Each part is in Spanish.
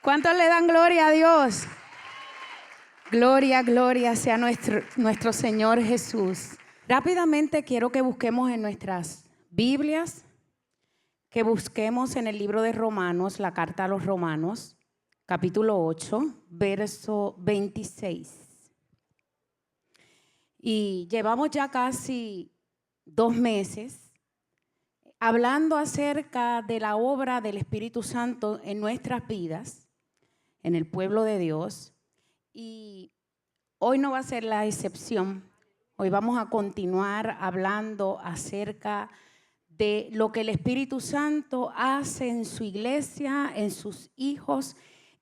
¿Cuántos le dan gloria a Dios? Gloria, gloria sea nuestro Señor Jesús. Rápidamente quiero que busquemos en nuestras Biblias, que busquemos en el libro de Romanos, la carta a los Romanos, capítulo 8, verso 26. Y llevamos ya casi 2 meses hablando acerca de la obra del Espíritu Santo en nuestras vidas, en el pueblo de Dios. Y hoy no va a ser la excepción. Hoy vamos a continuar hablando acerca de lo que el Espíritu Santo hace en su iglesia, en sus hijos.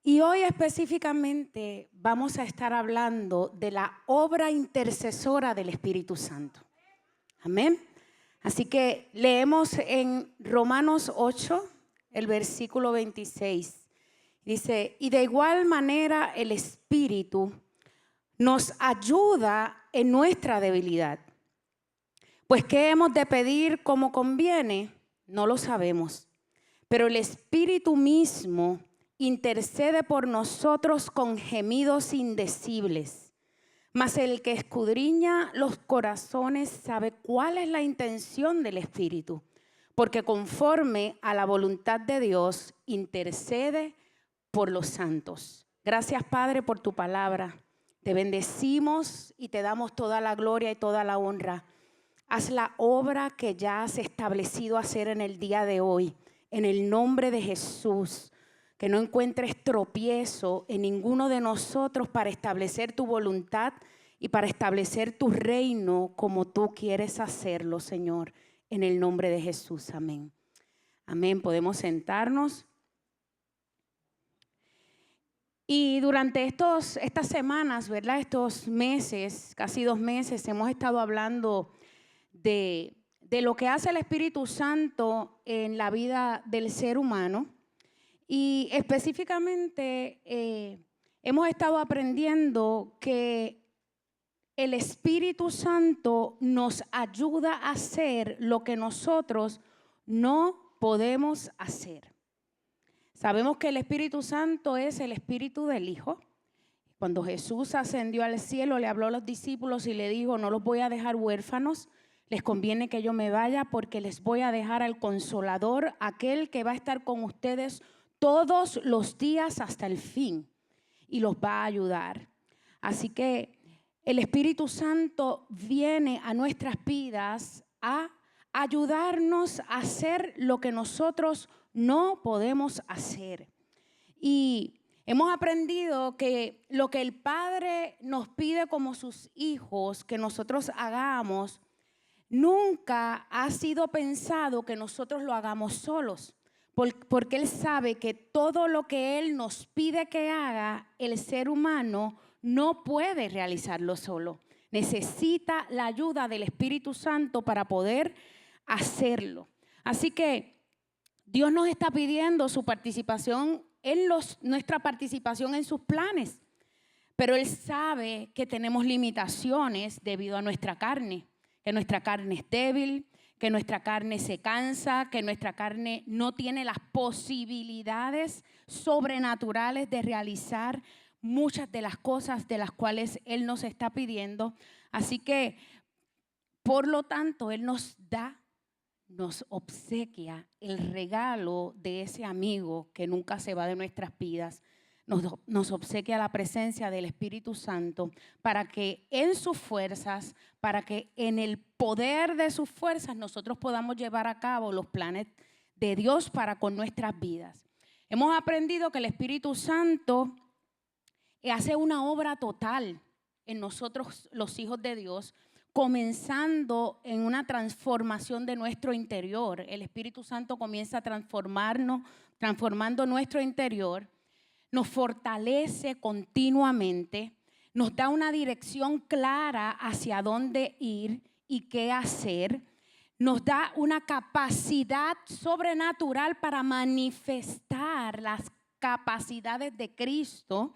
Y hoy específicamente vamos a estar hablando de la obra intercesora del Espíritu Santo. Amén. Así que leemos en Romanos 8, el versículo 26. Dice, y de igual manera el Espíritu nos ayuda en nuestra debilidad. Pues ¿qué hemos de pedir como conviene? No lo sabemos. Pero el Espíritu mismo intercede por nosotros con gemidos indecibles. Mas el que escudriña los corazones sabe cuál es la intención del Espíritu, porque conforme a la voluntad de Dios intercede por los santos. Gracias, Padre, por tu palabra. Te bendecimos y te damos toda la gloria y toda la honra. Haz la obra que ya has establecido hacer en el día de hoy, en el nombre de Jesús. Que no encuentres tropiezo en ninguno de nosotros para establecer tu voluntad y para establecer tu reino como tú quieres hacerlo, Señor, en el nombre de Jesús. Amén. Amén. Podemos sentarnos. Y durante estas semanas, ¿verdad? Estos meses, casi 2 meses, hemos estado hablando de lo que hace el Espíritu Santo en la vida del ser humano. Y específicamente hemos estado aprendiendo que el Espíritu Santo nos ayuda a hacer lo que nosotros no podemos hacer. Sabemos que el Espíritu Santo es el Espíritu del Hijo. Cuando Jesús ascendió al cielo, le habló a los discípulos y le dijo, no los voy a dejar huérfanos, les conviene que yo me vaya porque les voy a dejar al Consolador, aquel que va a estar con ustedes todos los días hasta el fin y los va a ayudar. Así que el Espíritu Santo viene a nuestras vidas a ayudarnos a hacer lo que nosotros no podemos hacer. Y hemos aprendido que lo que el Padre nos pide como sus hijos que nosotros hagamos, nunca ha sido pensado que nosotros lo hagamos solos. Porque Él sabe que todo lo que Él nos pide que haga, el ser humano no puede realizarlo solo. Necesita la ayuda del Espíritu Santo para poder hacerlo. Así que Dios nos está pidiendo su participación nuestra participación en sus planes. Pero Él sabe que tenemos limitaciones debido a nuestra carne, que nuestra carne es débil, que nuestra carne se cansa, que nuestra carne no tiene las posibilidades sobrenaturales de realizar muchas de las cosas de las cuales Él nos está pidiendo. Así que, por lo tanto, Él nos obsequia el regalo de ese amigo que nunca se va de nuestras vidas. Nos obsequia la presencia del Espíritu Santo para que en sus fuerzas, para que en el poder de sus fuerzas nosotros podamos llevar a cabo los planes de Dios para con nuestras vidas. Hemos aprendido que el Espíritu Santo hace una obra total en nosotros los hijos de Dios, comenzando en una transformación de nuestro interior. El Espíritu Santo comienza a transformando nuestro interior. Nos fortalece continuamente, nos da una dirección clara hacia dónde ir y qué hacer, nos da una capacidad sobrenatural para manifestar las capacidades de Cristo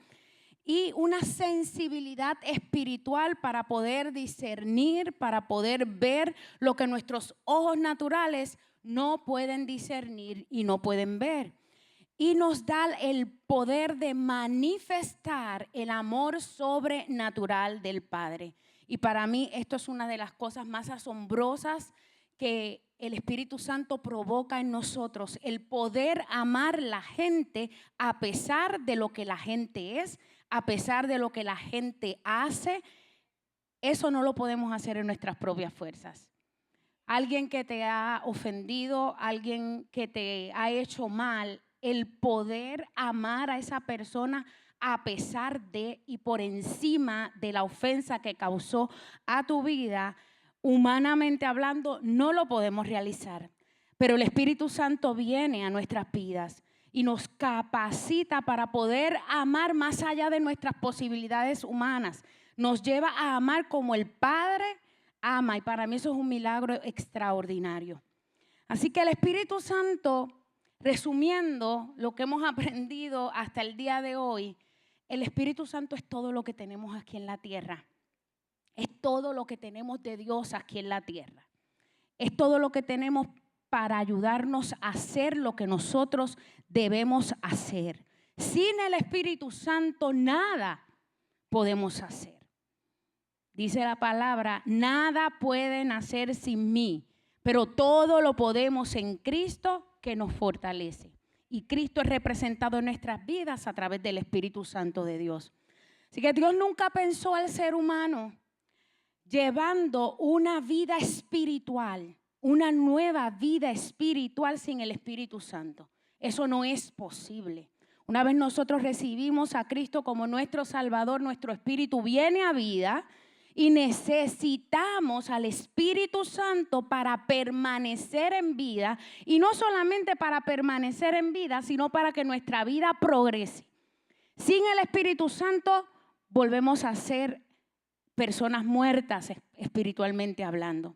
y una sensibilidad espiritual para poder discernir, para poder ver lo que nuestros ojos naturales no pueden discernir y no pueden ver. y nos da el poder de manifestar el amor sobrenatural del Padre. Y para mí esto es una de las cosas más asombrosas que el Espíritu Santo provoca en nosotros, el poder amar la gente a pesar de lo que la gente es, a pesar de lo que la gente hace. Eso no lo podemos hacer en nuestras propias fuerzas. Alguien que te ha ofendido, alguien que te ha hecho mal, el poder amar a esa persona a pesar de y por encima de la ofensa que causó a tu vida, humanamente hablando, no lo podemos realizar. Pero el Espíritu Santo viene a nuestras vidas y nos capacita para poder amar más allá de nuestras posibilidades humanas. Nos lleva a amar como el Padre ama, y para mí eso es un milagro extraordinario. Así que el Espíritu Santo, resumiendo lo que hemos aprendido hasta el día de hoy, el Espíritu Santo es todo lo que tenemos aquí en la tierra. Es todo lo que tenemos de Dios aquí en la tierra. Es todo lo que tenemos para ayudarnos a hacer lo que nosotros debemos hacer. Sin el Espíritu Santo nada podemos hacer. Dice la palabra, nada pueden hacer sin mí, pero todo lo podemos en Cristo que nos fortalece. Y Cristo es representado en nuestras vidas a través del Espíritu Santo de Dios. Así que Dios nunca pensó al ser humano llevando una vida espiritual, una nueva vida espiritual sin el Espíritu Santo. Eso no es posible. Una vez nosotros recibimos a Cristo como nuestro Salvador, nuestro espíritu viene a vida. Y necesitamos al Espíritu Santo para permanecer en vida. Y no solamente para permanecer en vida, sino para que nuestra vida progrese. Sin el Espíritu Santo volvemos a ser personas muertas espiritualmente hablando.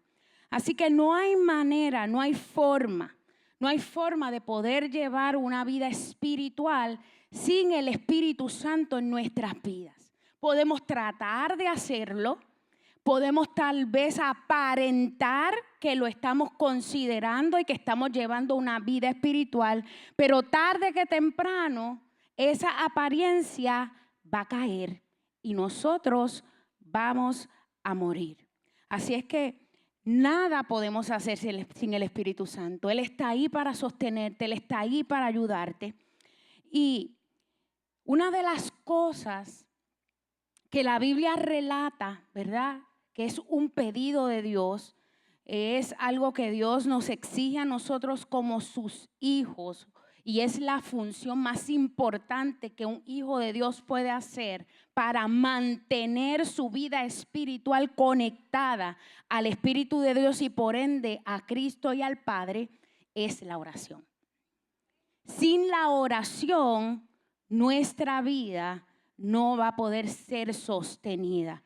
Así que no hay manera, no hay forma de poder llevar una vida espiritual sin el Espíritu Santo en nuestras vidas. Podemos tratar de hacerlo. Podemos tal vez aparentar que lo estamos considerando y que estamos llevando una vida espiritual, pero tarde que temprano esa apariencia va a caer y nosotros vamos a morir. Así es que nada podemos hacer sin el Espíritu Santo. Él está ahí para sostenerte, Él está ahí para ayudarte. Y una de las cosas que la Biblia relata, ¿verdad?, que es un pedido de Dios, es algo que Dios nos exige a nosotros como sus hijos y es la función más importante que un hijo de Dios puede hacer para mantener su vida espiritual conectada al Espíritu de Dios y por ende a Cristo y al Padre, es la oración. Sin la oración, nuestra vida no va a poder ser sostenida.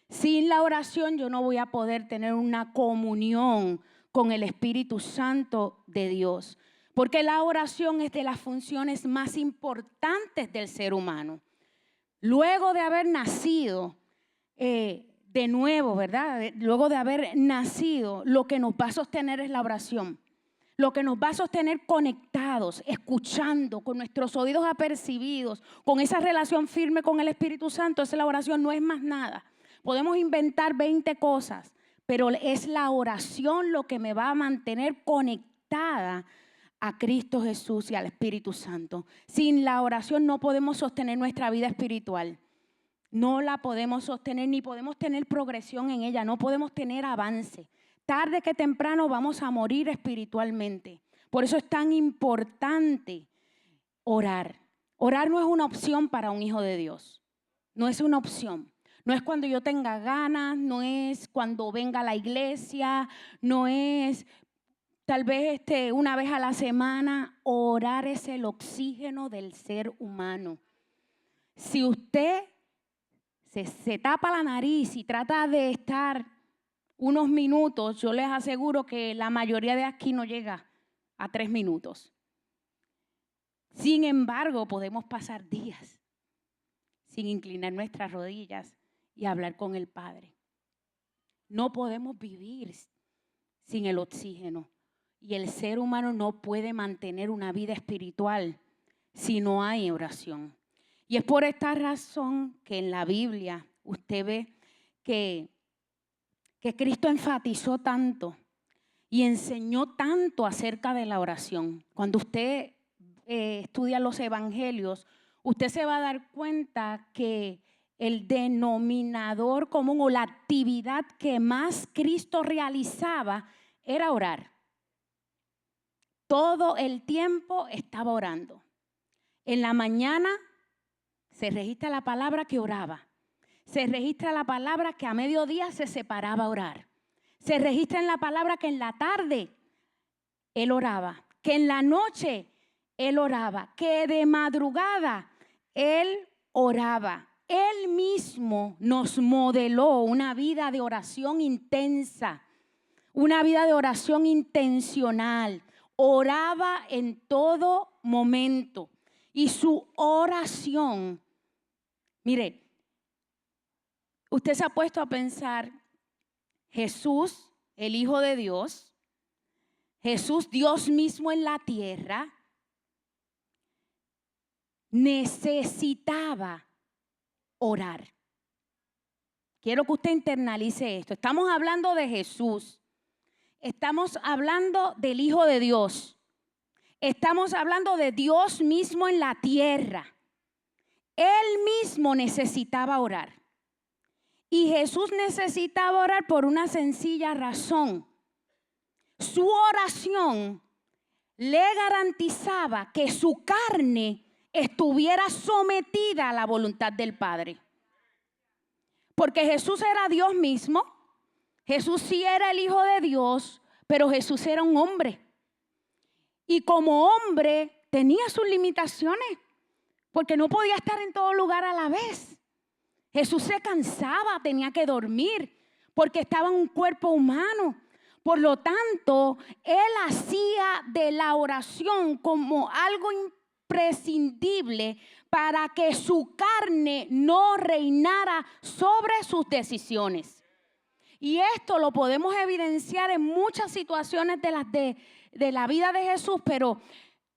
Sin la oración yo no voy a poder tener una comunión con el Espíritu Santo de Dios, porque la oración es de las funciones más importantes del ser humano. Luego de haber nacido de nuevo, ¿verdad? Luego de haber nacido, lo que nos va a sostener es la oración. Lo que nos va a sostener conectados, escuchando, con nuestros oídos apercibidos, con esa relación firme con el Espíritu Santo, es la oración, no es más nada. Podemos inventar 20 cosas, pero es la oración lo que me va a mantener conectada a Cristo Jesús y al Espíritu Santo. Sin la oración no podemos sostener nuestra vida espiritual. No la podemos sostener ni podemos tener progresión en ella, no podemos tener avance. Tarde que temprano vamos a morir espiritualmente. Por eso es tan importante orar. Orar no es una opción para un hijo de Dios. No es una opción. No es cuando yo tenga ganas, no es cuando venga a la iglesia, no es tal vez una vez a la semana. Orar es el oxígeno del ser humano. Si usted se tapa la nariz y trata de estar unos minutos, yo les aseguro que la mayoría de aquí no llega a 3 minutos. Sin embargo, podemos pasar días sin inclinar nuestras rodillas y hablar con el Padre. No podemos vivir sin el oxígeno y el ser humano no puede mantener una vida espiritual si no hay oración. Y es por esta razón que en la Biblia usted ve que Cristo enfatizó tanto y enseñó tanto acerca de la oración. Cuando usted estudia los evangelios, usted se va a dar cuenta que el denominador común o la actividad que más Cristo realizaba era orar. Todo el tiempo estaba orando. En la mañana se registra la palabra que oraba. Se registra la palabra que a mediodía se separaba a orar. Se registra en la palabra que en la tarde él oraba, que en la noche él oraba, que de madrugada él oraba. Él mismo nos modeló una vida de oración intensa, una vida de oración intencional. Oraba en todo momento y su oración, mire, usted se ha puesto a pensar, Jesús, el Hijo de Dios, Jesús, Dios mismo en la tierra, necesitaba orar. Quiero que usted internalice esto. Estamos hablando de Jesús. Estamos hablando del Hijo de Dios. Estamos hablando de Dios mismo en la tierra. Él mismo necesitaba orar. Y Jesús necesitaba orar por una sencilla razón. Su oración le garantizaba que su carne estuviera sometida a la voluntad del Padre. Porque Jesús era Dios mismo. Jesús sí era el Hijo de Dios, pero Jesús era un hombre. Y como hombre tenía sus limitaciones, porque no podía estar en todo lugar a la vez. Jesús se cansaba, tenía que dormir, porque estaba en un cuerpo humano. Por lo tanto, él hacía de la oración como algo imprescindible para que su carne no reinara sobre sus decisiones. Y esto lo podemos evidenciar en muchas situaciones de la vida de Jesús, pero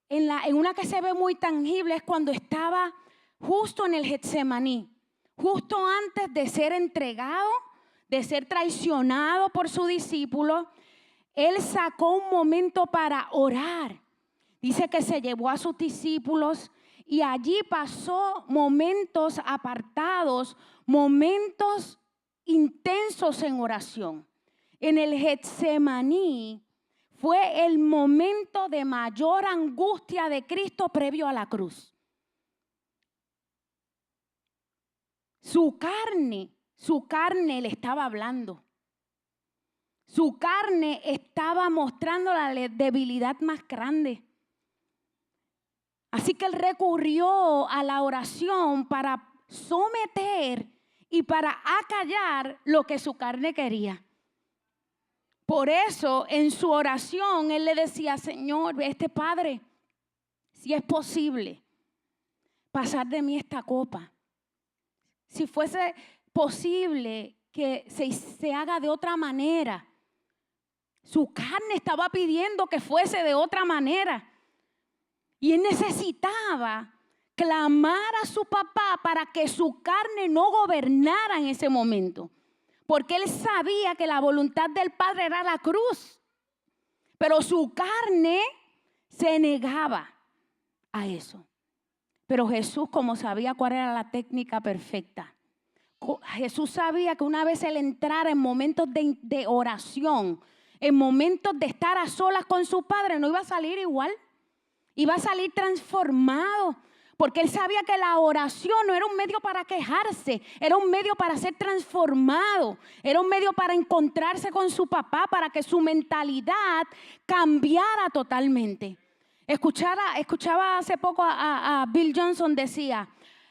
en una que se ve muy tangible es cuando estaba justo en el Getsemaní, justo antes de ser entregado, de ser traicionado por su discípulo. Él sacó un momento para orar. Dice que se llevó a sus discípulos y allí pasó momentos apartados, momentos intensos en oración. En el Getsemaní fue el momento de mayor angustia de Cristo previo a la cruz. Su carne le estaba hablando. Su carne estaba mostrando la debilidad más grande. Así que él recurrió a la oración para someter y para acallar lo que su carne quería. Por eso en su oración él le decía, Señor, Padre, si es posible pasar de mí esta copa. Si fuese posible que se haga de otra manera. Su carne estaba pidiendo que fuese de otra manera. Y él necesitaba clamar a su papá para que su carne no gobernara en ese momento. Porque él sabía que la voluntad del Padre era la cruz. Pero su carne se negaba a eso. Pero Jesús, como sabía cuál era la técnica perfecta, Jesús sabía que una vez él entrara en momentos de oración, en momentos de estar a solas con su Padre, no iba a salir igual. Iba a salir transformado. Porque él sabía que la oración no era un medio para quejarse, era un medio para ser transformado, era un medio para encontrarse con su papá, para que su mentalidad cambiara totalmente. Escuchaba hace poco a Bill Johnson, decía,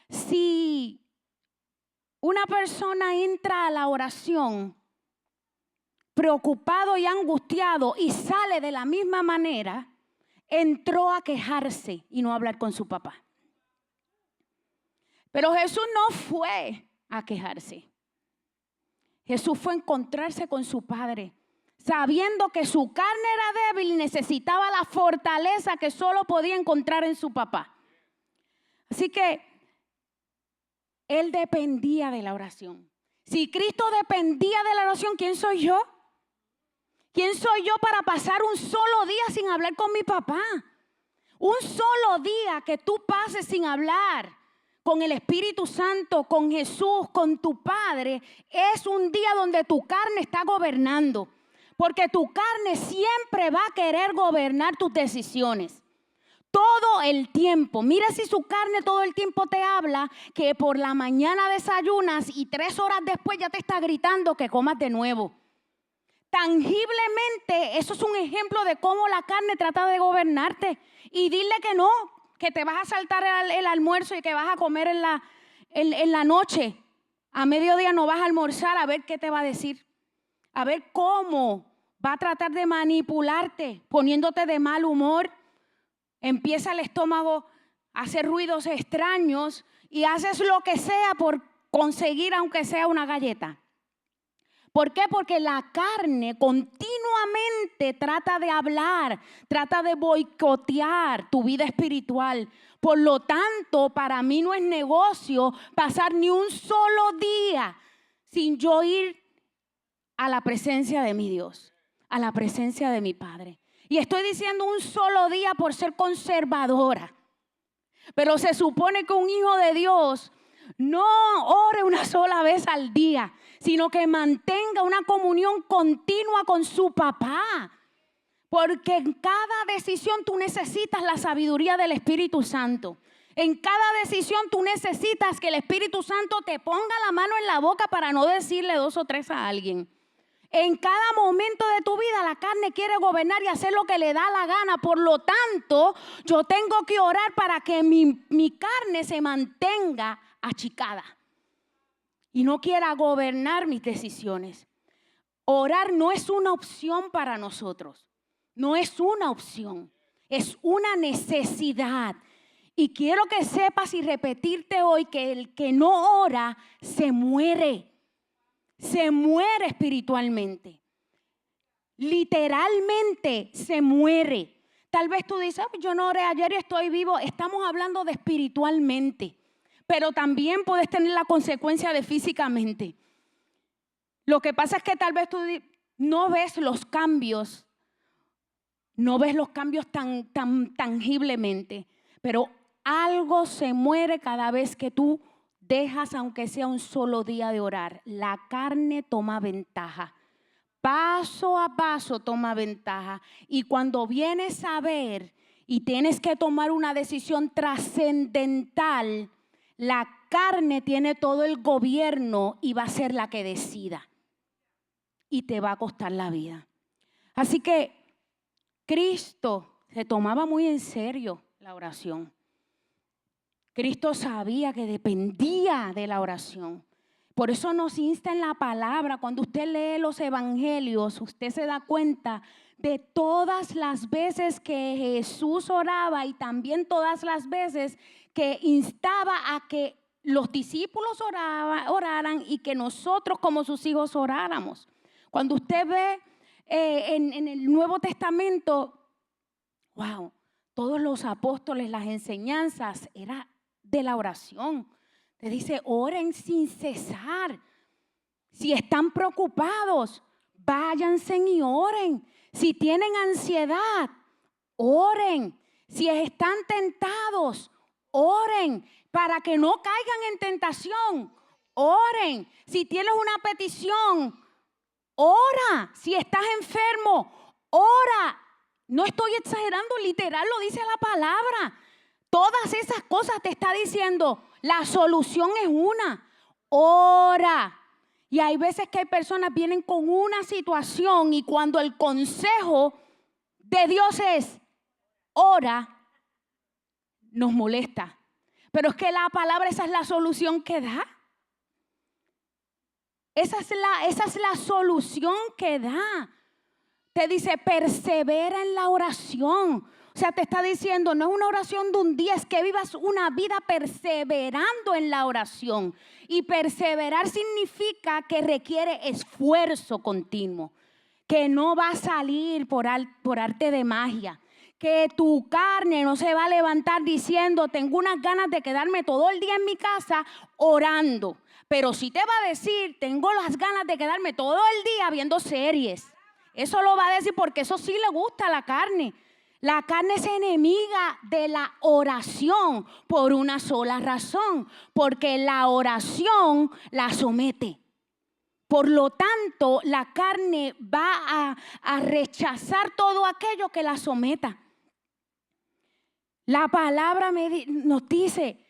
si una persona entra a la oración preocupado y angustiado y sale de la misma manera, entró a quejarse y no a hablar con su papá. Pero Jesús no fue a quejarse. Jesús fue a encontrarse con su Padre, sabiendo que su carne era débil y necesitaba la fortaleza que solo podía encontrar en su papá. Así que Él dependía de la oración. Si Cristo dependía de la oración, ¿quién soy yo? ¿Quién soy yo para pasar un solo día sin hablar con mi papá? Un solo día que tú pases sin hablar con el Espíritu Santo, con Jesús, con tu Padre, es un día donde tu carne está gobernando. Porque tu carne siempre va a querer gobernar tus decisiones. Todo el tiempo. Mira si su carne todo el tiempo te habla que por la mañana desayunas y 3 horas después ya te está gritando que comas de nuevo. Tangiblemente, eso es un ejemplo de cómo la carne trata de gobernarte. Y dile que no, que te vas a saltar el almuerzo y que vas a comer en la noche. A mediodía no vas a almorzar, a ver qué te va a decir. A ver cómo va a tratar de manipularte, poniéndote de mal humor. Empieza el estómago a hacer ruidos extraños y haces lo que sea por conseguir aunque sea una galleta. ¿Por qué? Porque la carne continuamente trata de hablar, trata de boicotear tu vida espiritual. Por lo tanto, para mí no es negocio pasar ni un solo día sin yo ir a la presencia de mi Dios, a la presencia de mi Padre. Y estoy diciendo un solo día por ser conservadora. Pero se supone que un hijo de Dios no ore una sola vez al día, sino que mantenga una comunión continua con su papá. Porque en cada decisión tú necesitas la sabiduría del Espíritu Santo. En cada decisión tú necesitas que el Espíritu Santo te ponga la mano en la boca para no decirle 2 o 3 a alguien. En cada momento de tu vida la carne quiere gobernar y hacer lo que le da la gana. Por lo tanto, yo tengo que orar para que mi carne se mantenga achicada y no quiera gobernar mis decisiones. Orar no es una opción para nosotros. No es una opción. Es una necesidad. Y quiero que sepas y repetirte hoy que el que no ora se muere. Se muere espiritualmente. Literalmente se muere. Tal vez tú dices, yo no oré ayer y estoy vivo. Estamos hablando de espiritualmente. Pero también puedes tener la consecuencia de físicamente. Lo que pasa es que tal vez tú no ves los cambios. No ves los cambios tan tangiblemente. Pero algo se muere cada vez que tú dejas, aunque sea un solo día de orar. La carne toma ventaja. Paso a paso toma ventaja. Y cuando vienes a ver y tienes que tomar una decisión trascendental, la carne tiene todo el gobierno y va a ser la que decida. Y te va a costar la vida. Así que Cristo se tomaba muy en serio la oración. Cristo sabía que dependía de la oración. Por eso nos insta en la palabra. Cuando usted lee los evangelios, usted se da cuenta de todas las veces que Jesús oraba y también todas las veces que instaba a que los discípulos oraran y que nosotros como sus hijos oráramos. Cuando usted ve en el Nuevo Testamento, wow, todos los apóstoles, las enseñanzas era de la oración. Te dice, oren sin cesar. Si están preocupados, váyanse y oren. Si tienen ansiedad, oren. Si están tentados, oren. Para que no caigan en tentación, oren. Si tienes una petición, ora. Si estás enfermo, ora. No estoy exagerando, literal lo dice la palabra. Todas esas cosas te está diciendo, la solución es una, ora. Y hay veces que hay personas que vienen con una situación y cuando el consejo de Dios es, ora, nos molesta. Pero es que la palabra, esa es la solución que da. Esa es la solución que da. Te dice, persevera en la oración. O sea, te está diciendo, no es una oración de un día, es que vivas una vida perseverando en la oración. Y perseverar significa que requiere esfuerzo continuo, que no va a salir por arte de magia, que tu carne no se va a levantar diciendo, tengo unas ganas de quedarme todo el día en mi casa orando. Pero sí te va a decir, tengo las ganas de quedarme todo el día viendo series. Eso lo va a decir porque eso sí le gusta a la carne. La carne es enemiga de la oración por una sola razón, porque la oración la somete. Por lo tanto, la carne va a rechazar todo aquello que la someta. La palabra nos dice,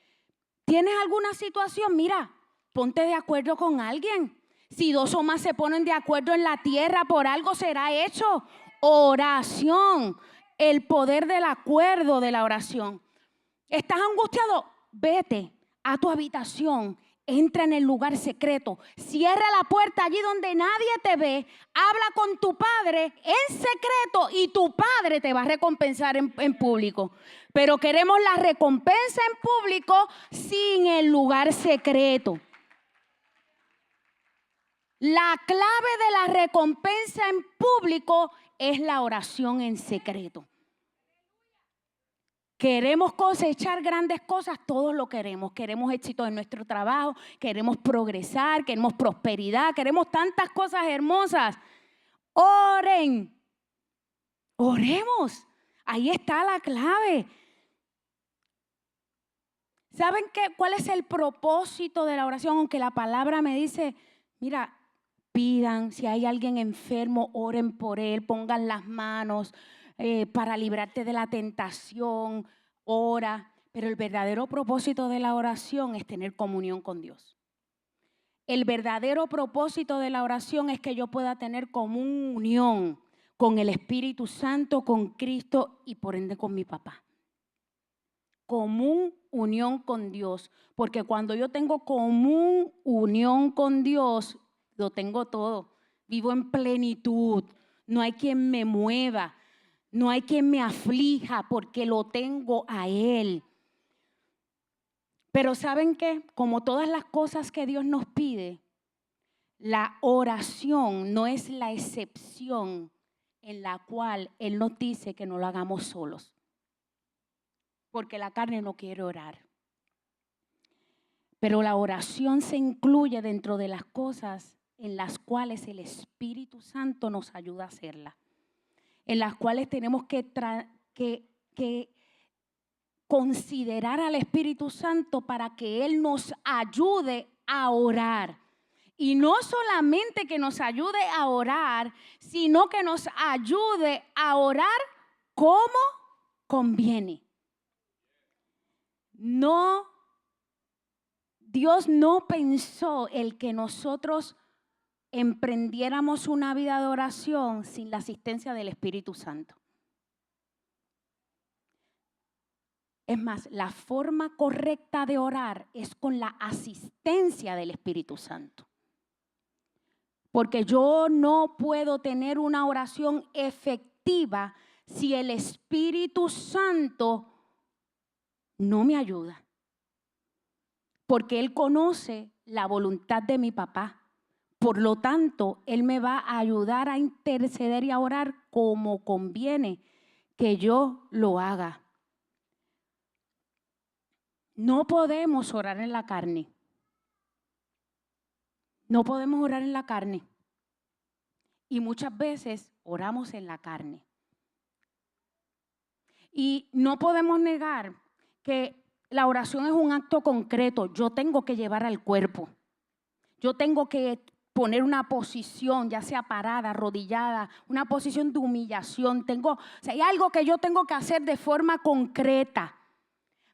¿tienes alguna situación? Mira, ponte de acuerdo con alguien. Si dos o más se ponen de acuerdo en la tierra, por algo será hecho. Oración, el poder del acuerdo de la oración. ¿Estás angustiado? Vete a tu habitación. Entra en el lugar secreto, cierra la puerta allí donde nadie te ve, habla con tu padre en secreto y tu padre te va a recompensar en público. Pero queremos la recompensa en público sin el lugar secreto. La clave de la recompensa en público es la oración en secreto. Queremos cosechar grandes cosas, todos lo queremos. Queremos éxito en nuestro trabajo, queremos progresar, queremos prosperidad, queremos tantas cosas hermosas. Oren, oremos. Ahí está la clave. ¿Saben cuál es el propósito de la oración? Aunque la palabra me dice, mira, pidan, si hay alguien enfermo, oren por él, pongan las manos. Para librarte de la tentación, ora. Pero el verdadero propósito de la oración es tener comunión con Dios. El verdadero propósito de la oración es que yo pueda tener comunión con el Espíritu Santo, con Cristo y por ende con mi papá. Común unión con Dios, porque cuando yo tengo común unión con Dios, lo tengo todo. Vivo en plenitud, no hay quien me mueva. No hay quien me aflija porque lo tengo a Él. Pero ¿saben qué? Como todas las cosas que Dios nos pide, la oración no es la excepción en la cual Él nos dice que no lo hagamos solos. Porque la carne no quiere orar. Pero la oración se incluye dentro de las cosas en las cuales el Espíritu Santo nos ayuda a hacerla. En las cuales tenemos que considerar al Espíritu Santo para que Él nos ayude a orar. Y no solamente que nos ayude a orar, sino que nos ayude a orar como conviene. Dios no pensó el que nosotros emprendiéramos una vida de oración sin la asistencia del Espíritu Santo. Es más, la forma correcta de orar es con la asistencia del Espíritu Santo. Porque yo no puedo tener una oración efectiva si el Espíritu Santo no me ayuda. Porque Él conoce la voluntad de mi papá. Por lo tanto, Él me va a ayudar a interceder y a orar como conviene que yo lo haga. No podemos orar en la carne. No podemos orar en la carne. Y muchas veces oramos en la carne. Y no podemos negar que la oración es un acto concreto. Yo tengo que llevar al cuerpo. Yo tengo que poner una posición, ya sea parada, arrodillada, una posición de humillación. Hay algo que yo tengo que hacer de forma concreta.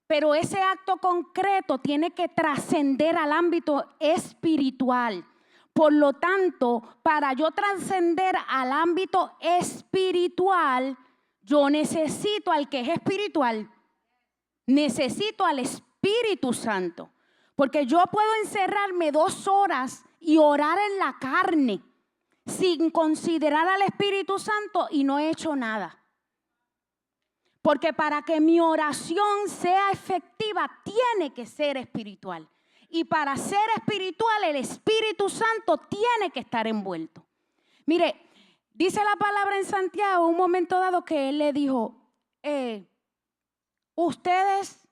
Pero ese acto concreto tiene que trascender al ámbito espiritual. Por lo tanto, para yo trascender al ámbito espiritual, yo necesito al que es espiritual. Necesito al Espíritu Santo. Porque yo puedo encerrarme 2 horas y orar en la carne sin considerar al Espíritu Santo y no he hecho nada. Porque para que mi oración sea efectiva, tiene que ser espiritual. Y para ser espiritual, el Espíritu Santo tiene que estar envuelto. Mire, dice la palabra en Santiago, un momento dado que Él le dijo, ustedes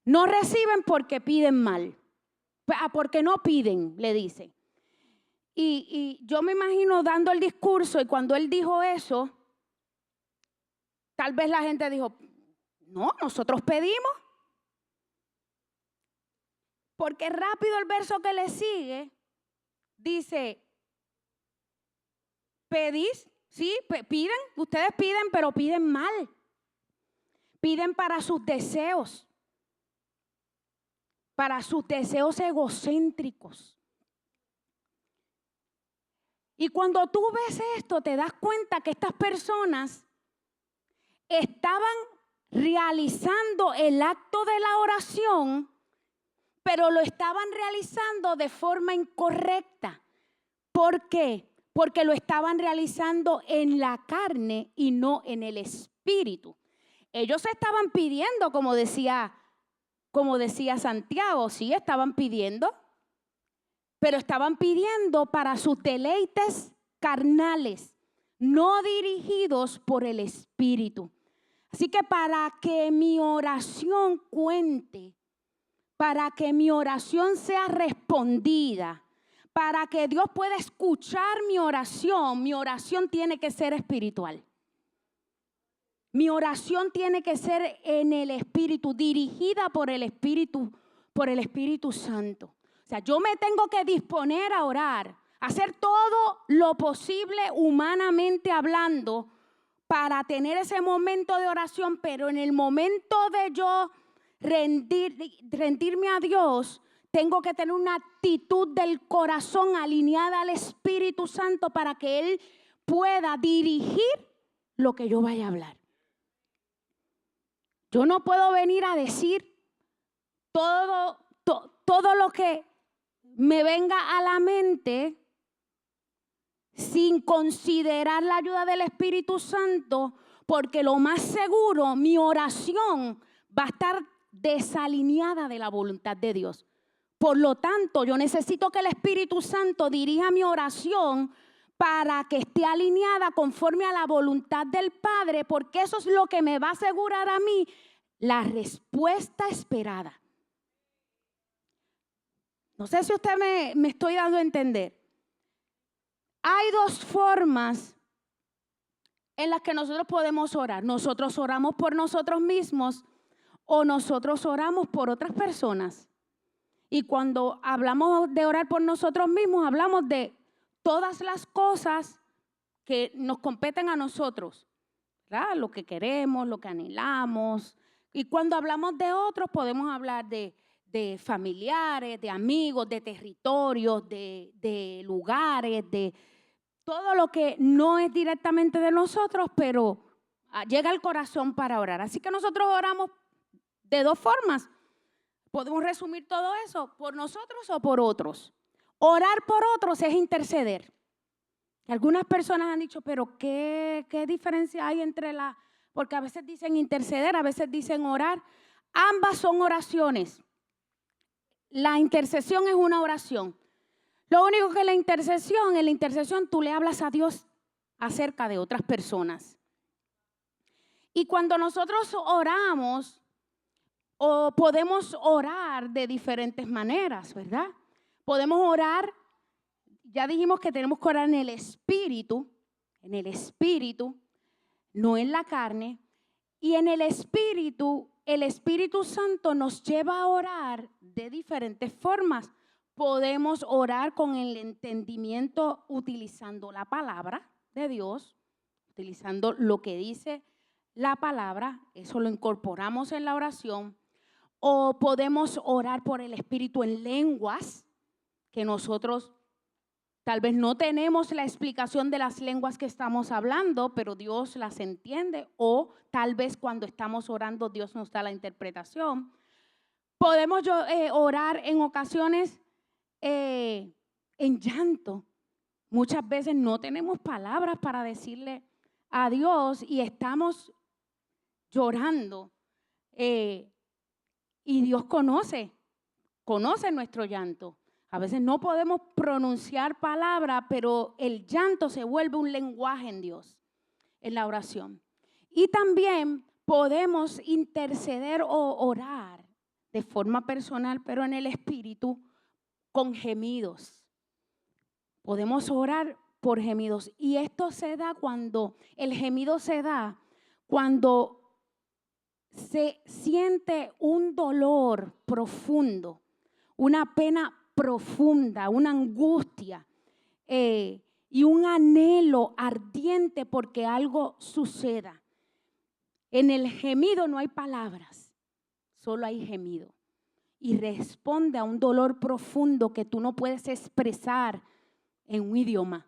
no reciben porque piden mal. Porque no piden, le dice. Y yo me imagino dando el discurso, y cuando él dijo eso, tal vez la gente dijo, no, nosotros pedimos. Porque rápido el verso que le sigue dice, pedís, sí, piden, ustedes piden, pero piden mal. Piden para sus deseos egocéntricos. Y cuando tú ves esto, te das cuenta que estas personas estaban realizando el acto de la oración, pero lo estaban realizando de forma incorrecta. ¿Por qué? Porque lo estaban realizando en la carne y no en el espíritu. Ellos estaban pidiendo, como decía Santiago, sí, estaban pidiendo, pero estaban pidiendo para sus deleites carnales, no dirigidos por el Espíritu. Así que para que mi oración cuente, para que mi oración sea respondida, para que Dios pueda escuchar mi oración tiene que ser espiritual. Mi oración tiene que ser en el Espíritu, dirigida por el Espíritu Santo. O sea, yo me tengo que disponer a orar, hacer todo lo posible humanamente hablando para tener ese momento de oración, pero en el momento de yo rendirme a Dios, tengo que tener una actitud del corazón alineada al Espíritu Santo para que Él pueda dirigir lo que yo vaya a hablar. Yo no puedo venir a decir todo lo que me venga a la mente sin considerar la ayuda del Espíritu Santo, porque lo más seguro, mi oración va a estar desalineada de la voluntad de Dios. Por lo tanto, yo necesito que el Espíritu Santo dirija mi oración para que esté alineada conforme a la voluntad del Padre, porque eso es lo que me va a asegurar a mí la respuesta esperada. No sé si usted me estoy dando a entender. Hay dos formas en las que nosotros podemos orar. Nosotros oramos por nosotros mismos o nosotros oramos por otras personas. Y cuando hablamos de orar por nosotros mismos, hablamos de todas las cosas que nos competen a nosotros, ¿verdad? Lo que queremos, lo que anhelamos. Y cuando hablamos de otros, podemos hablar de familiares, de amigos, de territorios, de lugares, de todo lo que no es directamente de nosotros, pero llega al corazón para orar. Así que nosotros oramos de dos formas. Podemos resumir todo eso, por nosotros o por otros. Orar por otros es interceder. Algunas personas han dicho, pero ¿qué diferencia hay entre porque a veces dicen interceder, a veces dicen orar. Ambas son oraciones. La intercesión es una oración. Lo único que en la intercesión tú le hablas a Dios acerca de otras personas. Y cuando nosotros oramos, o podemos orar de diferentes maneras, ¿verdad? Podemos orar, ya dijimos que tenemos que orar en el Espíritu, no en la carne. Y en el Espíritu Santo nos lleva a orar de diferentes formas. Podemos orar con el entendimiento utilizando la palabra de Dios, utilizando lo que dice la palabra, eso lo incorporamos en la oración. O podemos orar por el Espíritu en lenguas, que nosotros tal vez no tenemos la explicación de las lenguas que estamos hablando, pero Dios las entiende. O tal vez cuando estamos orando Dios nos da la interpretación. Podemos orar en ocasiones en llanto. Muchas veces no tenemos palabras para decirle a Dios y estamos llorando. Y Dios conoce nuestro llanto. A veces no podemos pronunciar palabras, pero el llanto se vuelve un lenguaje en Dios, en la oración. Y también podemos interceder o orar de forma personal, pero en el espíritu, con gemidos. Podemos orar por gemidos. Y esto se da el gemido se da cuando se siente un dolor profundo, una pena profunda, una angustia y un anhelo ardiente porque algo suceda. En el gemido no hay palabras, solo hay gemido. Y responde a un dolor profundo que tú no puedes expresar en un idioma,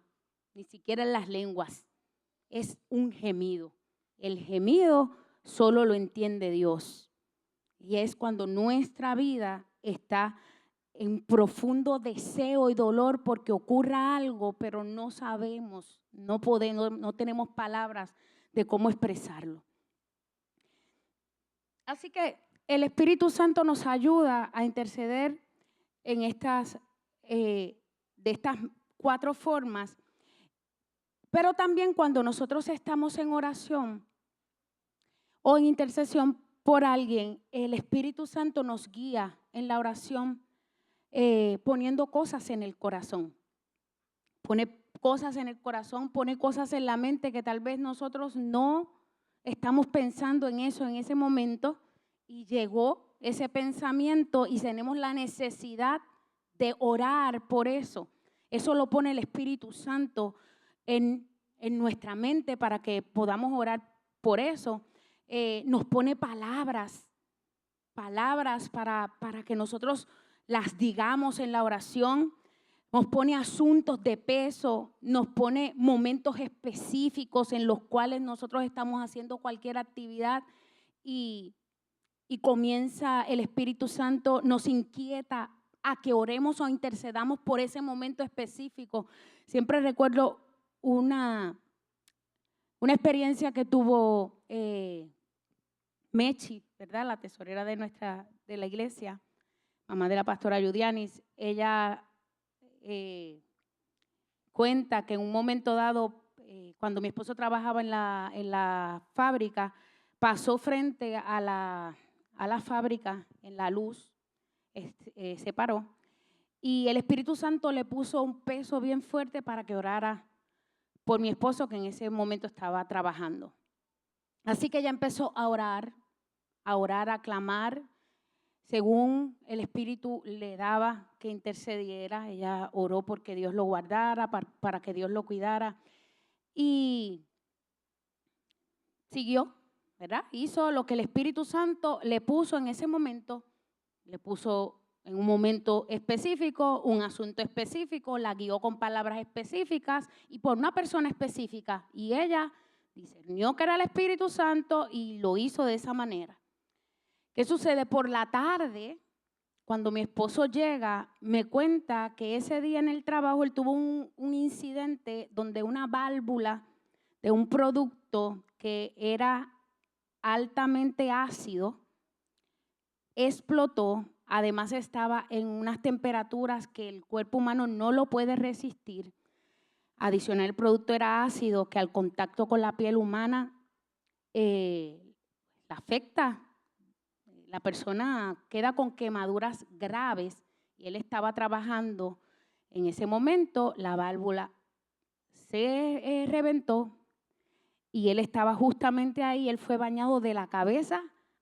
ni siquiera en las lenguas. Es un gemido. El gemido solo lo entiende Dios. Y es cuando nuestra vida está en profundo deseo y dolor porque ocurra algo, pero no sabemos, no tenemos palabras de cómo expresarlo. Así que el Espíritu Santo nos ayuda a interceder en de estas 4 formas, pero también cuando nosotros estamos en oración o en intercesión por alguien, el Espíritu Santo nos guía en la oración poniendo cosas en el corazón. Pone cosas en el corazón, pone cosas en la mente que tal vez nosotros no estamos pensando en eso en ese momento y llegó ese pensamiento y tenemos la necesidad de orar por eso. Eso lo pone el Espíritu Santo en nuestra mente para que podamos orar por eso. Nos pone palabras para que nosotros las digamos en la oración. Nos pone asuntos de peso, nos pone momentos específicos en los cuales nosotros estamos haciendo cualquier actividad y comienza el Espíritu Santo, nos inquieta a que oremos o intercedamos por ese momento específico. Siempre recuerdo una experiencia que tuvo Mechi, ¿verdad? La tesorera de la iglesia, mamá de la pastora Yudianis. Ella cuenta que en un momento dado, cuando mi esposo trabajaba en la fábrica, pasó frente a la fábrica en la luz, se paró y el Espíritu Santo le puso un peso bien fuerte para que orara por mi esposo que en ese momento estaba trabajando. Así que ella empezó a orar, a clamar, según el Espíritu le daba que intercediera. Ella oró porque Dios lo guardara, para que Dios lo cuidara y siguió, ¿verdad? Hizo lo que el Espíritu Santo le puso en ese momento, le puso en un momento específico, un asunto específico, la guió con palabras específicas y por una persona específica. Y ella discernió que era el Espíritu Santo y lo hizo de esa manera. ¿Qué sucede? Por la tarde, cuando mi esposo llega, me cuenta que ese día en el trabajo él tuvo un incidente donde una válvula de un producto que era altamente ácido explotó. Además estaba en unas temperaturas que el cuerpo humano no lo puede resistir. Adicional, el producto era ácido que al contacto con la piel humana la afecta. La persona queda con quemaduras graves y él estaba trabajando. En ese momento la válvula se reventó y él estaba justamente ahí. Él fue bañado de la cabeza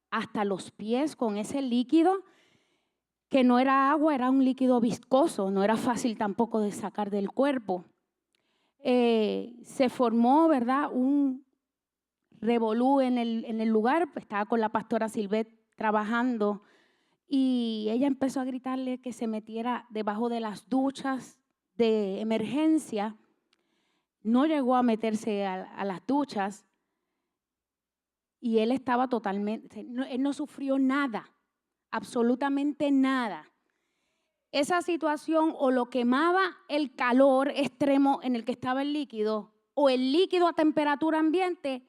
hasta los pies con ese líquido que no era agua, era un líquido viscoso, no era fácil tampoco de sacar del cuerpo. Se formó, ¿verdad?, un revolú en el lugar. Estaba con la pastora Silvet trabajando y ella empezó a gritarle que se metiera debajo de las duchas de emergencia. No llegó a meterse a las duchas y él estaba totalmente, él no sufrió nada, absolutamente nada. Esa situación o lo quemaba el calor extremo en el que estaba el líquido o el líquido a temperatura ambiente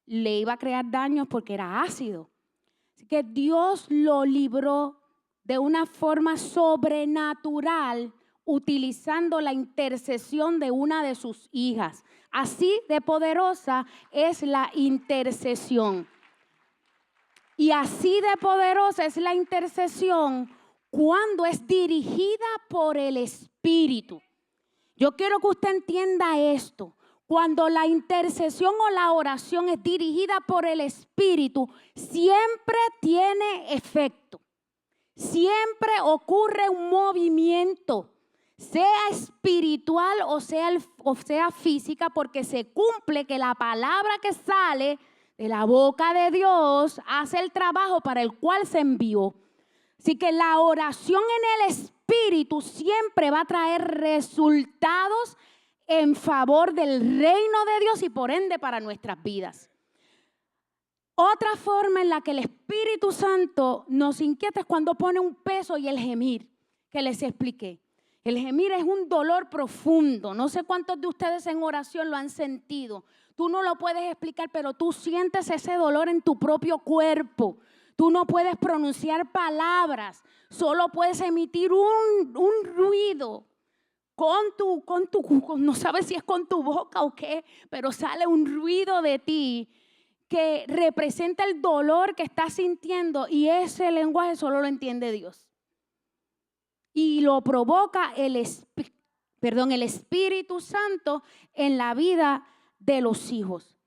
le iba a crear daños porque era ácido. Así que Dios lo libró de una forma sobrenatural utilizando la intercesión de una de sus hijas. Así de poderosa es la intercesión. Y así de poderosa es la intercesión cuando es dirigida por el Espíritu. Yo quiero que usted entienda esto. Cuando la intercesión o la oración es dirigida por el Espíritu, siempre tiene efecto. Siempre ocurre un movimiento, sea espiritual o sea física, porque se cumple que la palabra que sale de la boca de Dios hace el trabajo para el cual se envió. Así que la oración en el Espíritu siempre va a traer resultados en favor del reino de Dios y por ende para nuestras vidas. Otra forma en la que el Espíritu Santo nos inquieta es cuando pone un peso y el gemir, que les expliqué. El gemir es un dolor profundo. No sé cuántos de ustedes en oración lo han sentido. Tú no lo puedes explicar, pero tú sientes ese dolor en tu propio cuerpo. Tú no puedes pronunciar palabras, solo puedes emitir un ruido no sabes si es con tu boca o qué, pero sale un ruido de ti que representa el dolor que estás sintiendo, y ese lenguaje solo lo entiende Dios. Y lo provoca el Espíritu Santo en la vida de los hijos.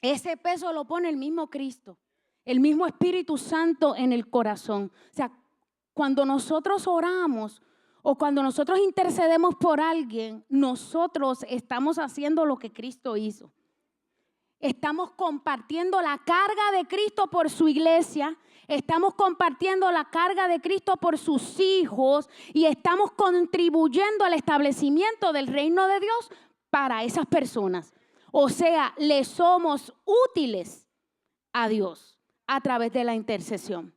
Ese peso lo pone el mismo Cristo, el mismo Espíritu Santo en el corazón. O sea, cuando nosotros oramos o cuando nosotros intercedemos por alguien, nosotros estamos haciendo lo que Cristo hizo. Estamos compartiendo la carga de Cristo por su iglesia, estamos compartiendo la carga de Cristo por sus hijos y estamos contribuyendo al establecimiento del reino de Dios para esas personas. O sea, le somos útiles a Dios a través de la intercesión.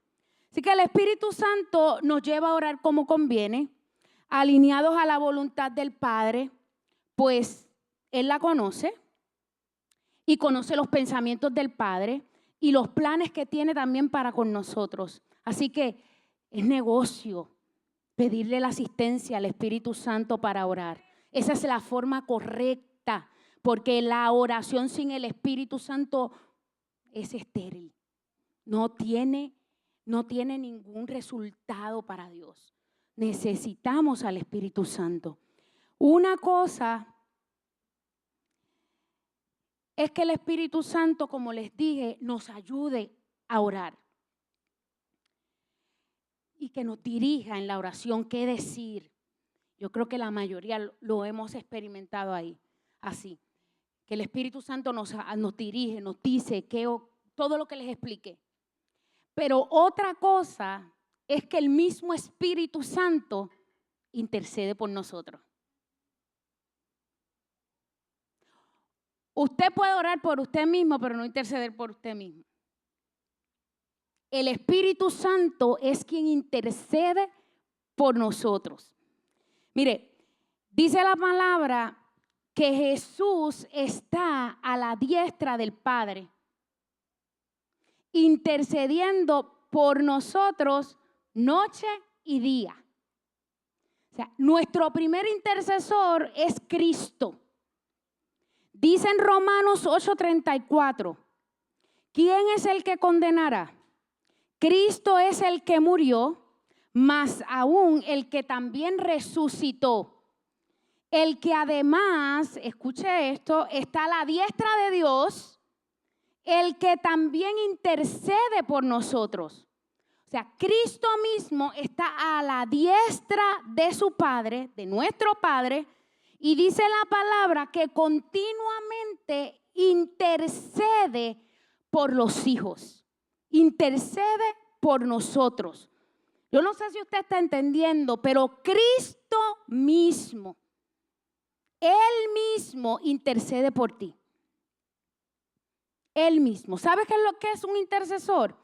Así que el Espíritu Santo nos lleva a orar como conviene, alineados a la voluntad del Padre, pues Él la conoce y conoce los pensamientos del Padre y los planes que tiene también para con nosotros. Así que es negocio pedirle la asistencia al Espíritu Santo para orar. Esa es la forma correcta, porque la oración sin el Espíritu Santo es estéril. No tiene ningún resultado para Dios. Necesitamos al Espíritu Santo. Una cosa es que el Espíritu Santo, como les dije, nos ayude a orar y que nos dirija en la oración qué decir. Yo creo que la mayoría lo hemos experimentado ahí, así. Que el Espíritu Santo nos dirige, nos dice todo lo que les expliqué. Pero otra cosa es que el mismo Espíritu Santo intercede por nosotros. Usted puede orar por usted mismo, pero no interceder por usted mismo. El Espíritu Santo es quien intercede por nosotros. Mire, dice la palabra que Jesús está a la diestra del Padre, intercediendo por nosotros noche y día. O sea, nuestro primer intercesor es Cristo. Dice en Romanos 8:34, ¿quién es el que condenará? Cristo es el que murió, más aún el que también resucitó. El que además, escuche esto, está a la diestra de Dios, el que también intercede por nosotros. O sea, Cristo mismo está a la diestra de su Padre, de nuestro Padre, y dice la palabra que continuamente intercede por los hijos, intercede por nosotros. Yo no sé si usted está entendiendo, pero Cristo mismo, Él mismo intercede por ti. Él mismo. ¿Sabes qué es lo que es un intercesor?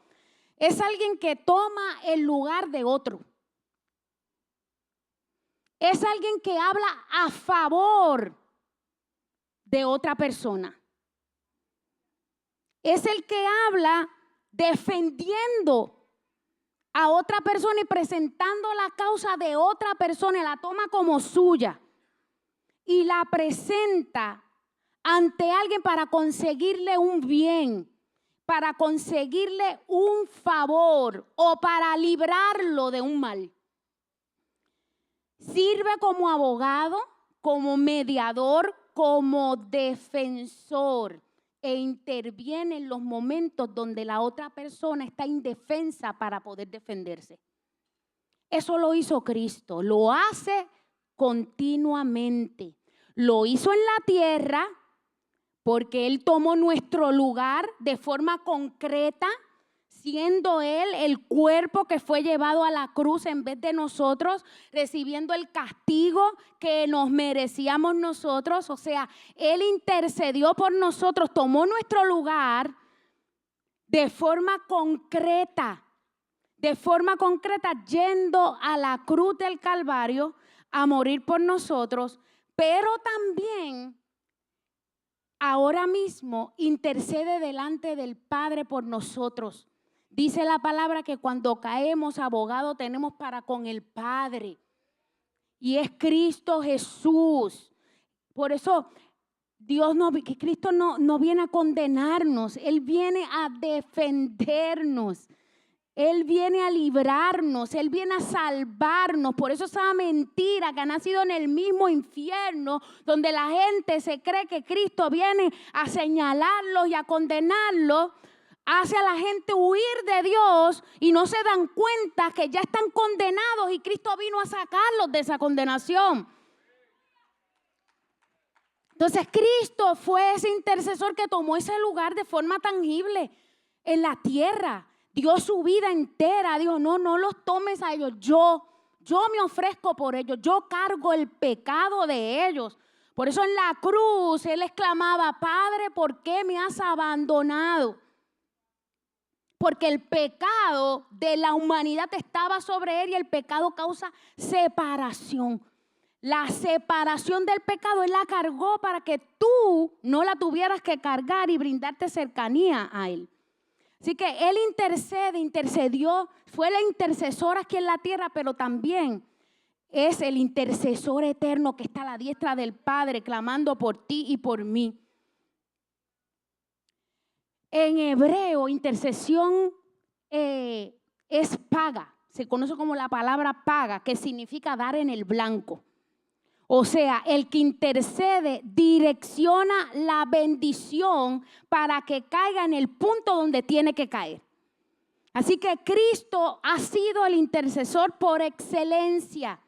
Es alguien que toma el lugar de otro. Es alguien que habla a favor de otra persona. Es el que habla defendiendo a otra persona y presentando la causa de otra persona, la toma como suya y la presenta ante alguien para conseguirle un bien, para conseguirle un favor o para librarlo de un mal. Sirve como abogado, como mediador, como defensor e interviene en los momentos donde la otra persona está indefensa para poder defenderse. Eso lo hizo Cristo, lo hace continuamente. Lo hizo en la tierra porque Él tomó nuestro lugar de forma concreta, siendo Él el cuerpo que fue llevado a la cruz en vez de nosotros, recibiendo el castigo que nos merecíamos nosotros. O sea, Él intercedió por nosotros, tomó nuestro lugar de forma concreta, yendo a la cruz del Calvario a morir por nosotros, pero también ahora mismo intercede delante del Padre por nosotros. Dice la palabra que cuando caemos, abogado tenemos para con el Padre. Y es Cristo Jesús. Por eso Cristo no viene a condenarnos. Él viene a defendernos. Él viene a librarnos, Él viene a salvarnos. Por eso esa mentira que ha nacido en el mismo infierno, donde la gente se cree que Cristo viene a señalarlos y a condenarlos, hace a la gente huir de Dios y no se dan cuenta que ya están condenados y Cristo vino a sacarlos de esa condenación. Entonces Cristo fue ese intercesor que tomó ese lugar de forma tangible en la tierra. Dio su vida entera, dijo, no los tomes a ellos, yo me ofrezco por ellos, yo cargo el pecado de ellos. Por eso en la cruz Él exclamaba, Padre, ¿por qué me has abandonado? Porque el pecado de la humanidad estaba sobre Él y el pecado causa separación. La separación del pecado Él la cargó para que tú no la tuvieras que cargar y brindarte cercanía a Él. Así que Él intercedió, fue el intercesor aquí en la tierra, pero también es el intercesor eterno que está a la diestra del Padre, clamando por ti y por mí. En hebreo, intercesión es paga, se conoce como la palabra paga, que significa dar en el blanco. O sea, el que intercede direcciona la bendición para que caiga en el punto donde tiene que caer. Así que Cristo ha sido el intercesor por excelencia.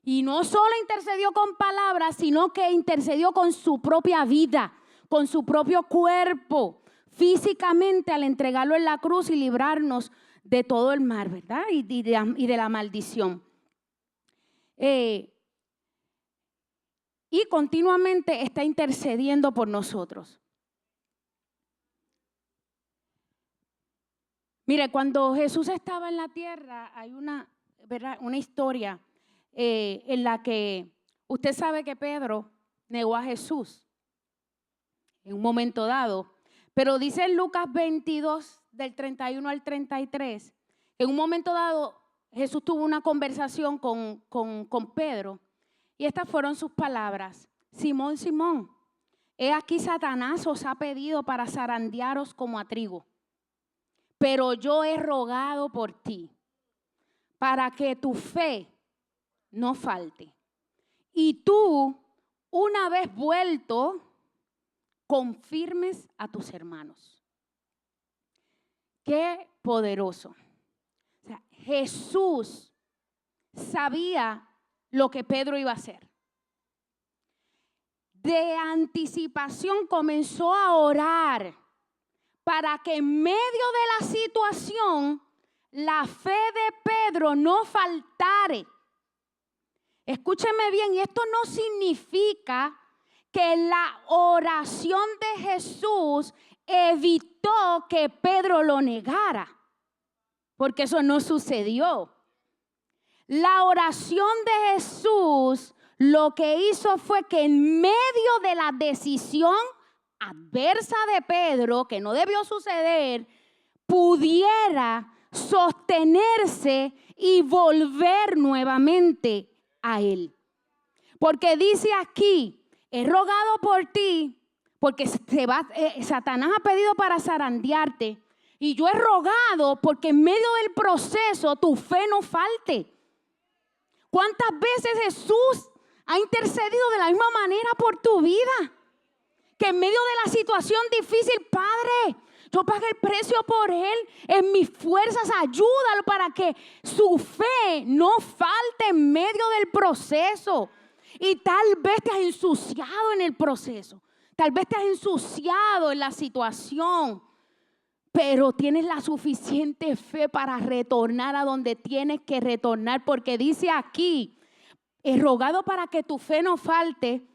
Y no solo intercedió con palabras, sino que intercedió con su propia vida, con su propio cuerpo, físicamente al entregarlo en la cruz y librarnos de todo el mal, ¿verdad? Y de la maldición. Y continuamente está intercediendo por nosotros. Mire, cuando Jesús estaba en la tierra, hay una historia en la que usted sabe que Pedro negó a Jesús en un momento dado. Pero dice en Lucas 22, del 31 al 33, en un momento dado Jesús tuvo una conversación con Pedro. Y estas fueron sus palabras. Simón, Simón, he aquí Satanás os ha pedido para zarandearos como a trigo. Pero yo he rogado por ti, para que tu fe no falte. Y tú, una vez vuelto, confirmes a tus hermanos. Qué poderoso. O sea, Jesús sabía lo que Pedro iba a hacer. De anticipación comenzó a orar para que en medio de la situación la fe de Pedro no faltare. Escúcheme bien, y esto no significa que la oración de Jesús evitó que Pedro lo negara, porque eso no sucedió. La oración de Jesús lo que hizo fue que en medio de la decisión adversa de Pedro, que no debió suceder, pudiera sostenerse y volver nuevamente a Él. Porque dice aquí, he rogado por ti, porque Satanás ha pedido para zarandearte, Y yo he rogado porque en medio del proceso tu fe no falte. ¿Cuántas veces Jesús ha intercedido de la misma manera por tu vida? Que en medio de la situación difícil, Padre, yo pagué el precio por Él. En mis fuerzas, ayúdalo para que su fe no falte en medio del proceso. Y tal vez te has ensuciado en el proceso. Tal vez te has ensuciado en la situación. Pero tienes la suficiente fe para retornar a donde tienes que retornar. Porque dice aquí, he rogado para que tu fe no falte.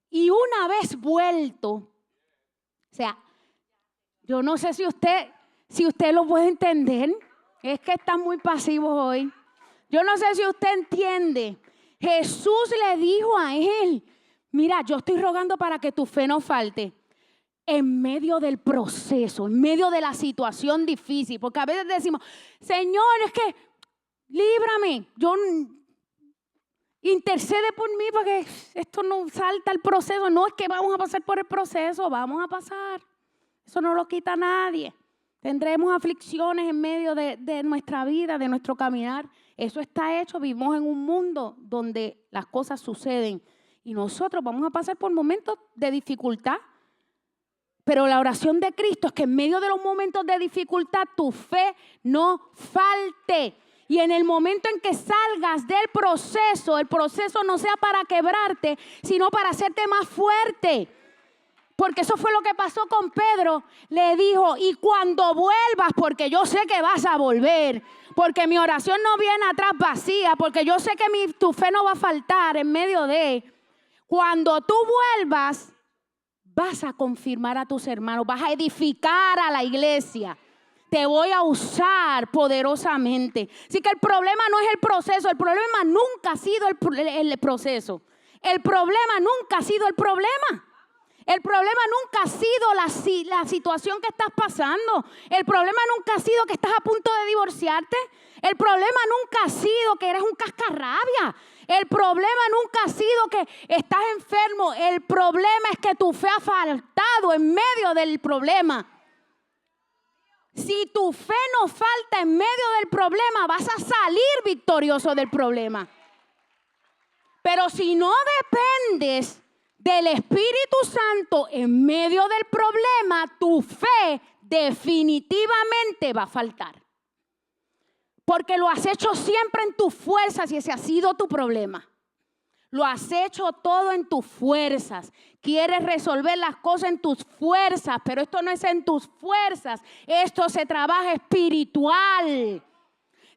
Y una vez vuelto, o sea, yo no sé si usted lo puede entender. Es que están muy pasivos hoy. Yo no sé si usted entiende. Jesús le dijo a él, mira, yo estoy rogando para que tu fe no falte. En medio del proceso, en medio de la situación difícil. Porque a veces decimos, Señor, es que líbrame. Intercede por mí para que esto no salta el proceso. No es que vamos a pasar por el proceso, vamos a pasar. Eso no lo quita nadie. Tendremos aflicciones en medio de nuestra vida, de nuestro caminar. Eso está hecho. Vivimos en un mundo donde las cosas suceden. Y nosotros vamos a pasar por momentos de dificultad. Pero la oración de Cristo es que en medio de los momentos de dificultad tu fe no falte. Y en el momento en que salgas del proceso, el proceso no sea para quebrarte, sino para hacerte más fuerte. Porque eso fue lo que pasó con Pedro. Le dijo, y cuando vuelvas, porque yo sé que vas a volver, porque mi oración no viene atrás vacía, porque yo sé que tu fe no va a faltar en medio de. Cuando tú vuelvas, vas a confirmar a tus hermanos, vas a edificar a la iglesia. Te voy a usar poderosamente. Así que el problema no es el proceso, el problema nunca ha sido el proceso. El problema nunca ha sido el problema. El problema nunca ha sido la situación que estás pasando. El problema nunca ha sido que estás a punto de divorciarte. El problema nunca ha sido que eres un cascarrabia. El problema nunca ha sido que estás enfermo. El problema es que tu fe ha faltado en medio del problema. Si tu fe no falta en medio del problema, vas a salir victorioso del problema. Pero si no dependes del Espíritu Santo en medio del problema, tu fe definitivamente va a faltar. Porque lo has hecho siempre en tus fuerzas y ese ha sido tu problema. Lo has hecho todo en tus fuerzas. Quieres resolver las cosas en tus fuerzas, pero esto no es en tus fuerzas. Esto se trabaja espiritual.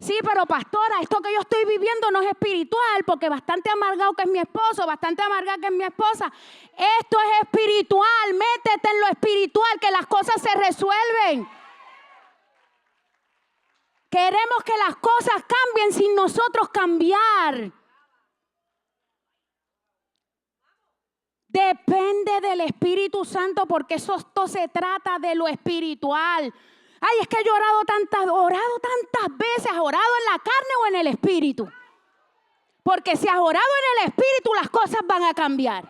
Sí, pero pastora, esto que yo estoy viviendo no es espiritual porque bastante amargado que es mi esposo, bastante amargada que es mi esposa. Esto es espiritual. Métete en lo espiritual, que las cosas se resuelven. Queremos que las cosas cambien sin nosotros cambiar. Depende del Espíritu Santo porque esto se trata de lo espiritual. Ay, es que he orado tantas veces. ¿Has orado en la carne o en el Espíritu? Porque si has orado en el Espíritu, las cosas van a cambiar.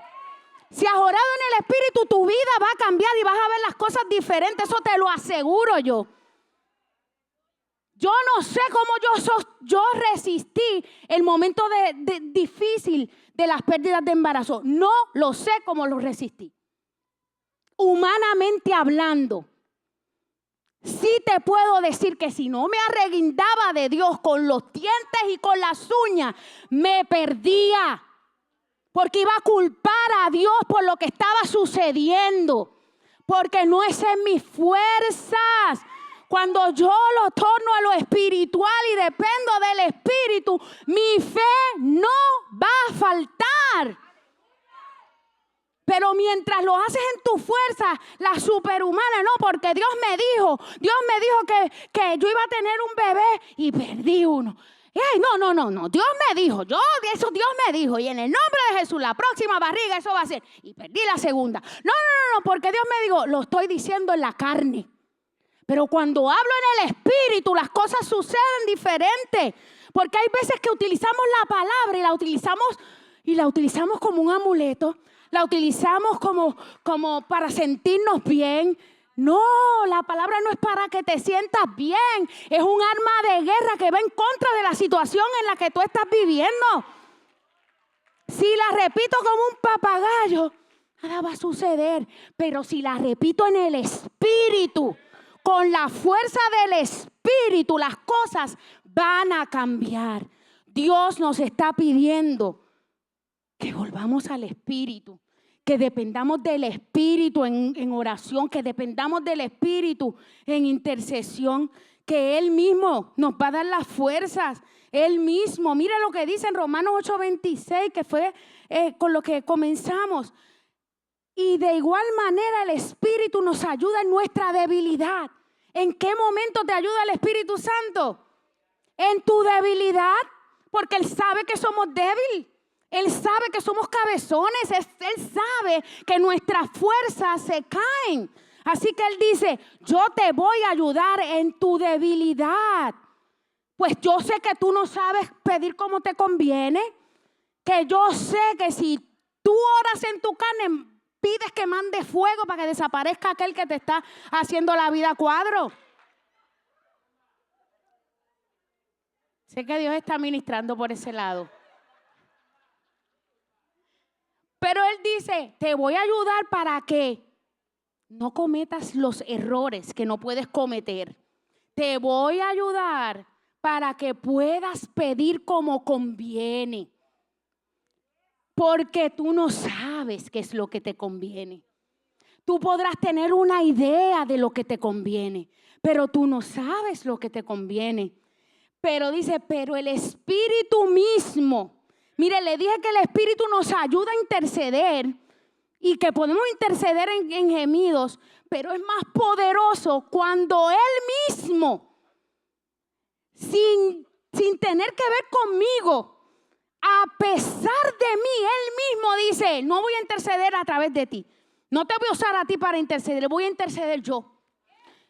Si has orado en el Espíritu, tu vida va a cambiar y vas a ver las cosas diferentes. Eso te lo aseguro yo. Yo no sé cómo yo resistí el momento difícil de las pérdidas de embarazo. No lo sé cómo lo resistí. Humanamente hablando, sí te puedo decir que si no me arreguindaba de Dios con los dientes y con las uñas, me perdía. Porque iba a culpar a Dios por lo que estaba sucediendo. Porque no es en mis fuerzas. Cuando yo lo torno a lo espiritual y dependo del Espíritu, mi fe no va a faltar. Pero mientras lo haces en tu fuerza, la superhumana, no, porque Dios me dijo que yo iba a tener un bebé y perdí uno. Ay, no, Dios me dijo, Dios me dijo, y en el nombre de Jesús, la próxima barriga eso va a ser, y perdí la segunda. No, porque Dios me dijo, lo estoy diciendo en la carne. Pero cuando hablo en el Espíritu, las cosas suceden diferente. Porque hay veces que utilizamos la palabra y la utilizamos como un amuleto. La utilizamos como para sentirnos bien. No, la palabra no es para que te sientas bien. Es un arma de guerra que va en contra de la situación en la que tú estás viviendo. Si la repito como un papagayo, nada va a suceder. Pero si la repito en el Espíritu, con la fuerza del Espíritu, las cosas van a cambiar. Dios nos está pidiendo que volvamos al Espíritu, que dependamos del Espíritu en oración, que dependamos del Espíritu en intercesión, que Él mismo nos va a dar las fuerzas. Él mismo, mira lo que dice en Romanos 8:26, que fue con lo que comenzamos. Y de igual manera el Espíritu nos ayuda en nuestra debilidad. ¿En qué momento te ayuda el Espíritu Santo? En tu debilidad, porque Él sabe que somos débiles. Él sabe que somos cabezones. Él sabe que nuestras fuerzas se caen. Así que Él dice, yo te voy a ayudar en tu debilidad. Pues yo sé que tú no sabes pedir como te conviene. Que yo sé que si tú oras en tu carne, pides que mande fuego para que desaparezca aquel que te está haciendo la vida a cuadro. Sé que Dios está ministrando por ese lado. Pero Él dice, te voy a ayudar para que no cometas los errores que no puedes cometer. Te voy a ayudar para que puedas pedir como conviene. Porque tú no sabes qué es lo que te conviene. Tú podrás tener una idea de lo que te conviene, pero tú no sabes lo que te conviene. Pero dice, pero el Espíritu mismo. Mire, le dije que el Espíritu nos ayuda a interceder y que podemos interceder en gemidos, pero es más poderoso cuando Él mismo, sin tener que ver conmigo, a pesar de mí, Él mismo dice, no voy a interceder a través de ti. No te voy a usar a ti para interceder, voy a interceder yo.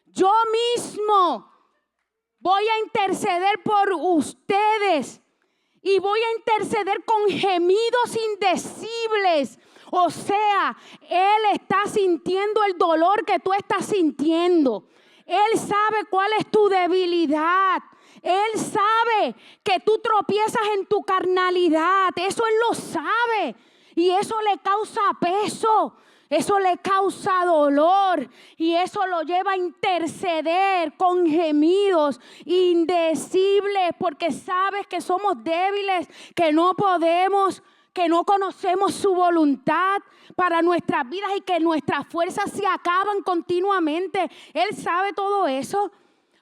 Yo mismo voy a interceder por ustedes. Y voy a interceder con gemidos indecibles. O sea, Él está sintiendo el dolor que tú estás sintiendo. Él sabe cuál es tu debilidad. Él sabe que tú tropiezas en tu carnalidad. Eso Él lo sabe. Y eso le causa peso. Eso le causa dolor y eso lo lleva a interceder con gemidos indecibles porque sabes que somos débiles, que no podemos, que no conocemos su voluntad para nuestras vidas y que nuestras fuerzas se acaban continuamente. Él sabe todo eso.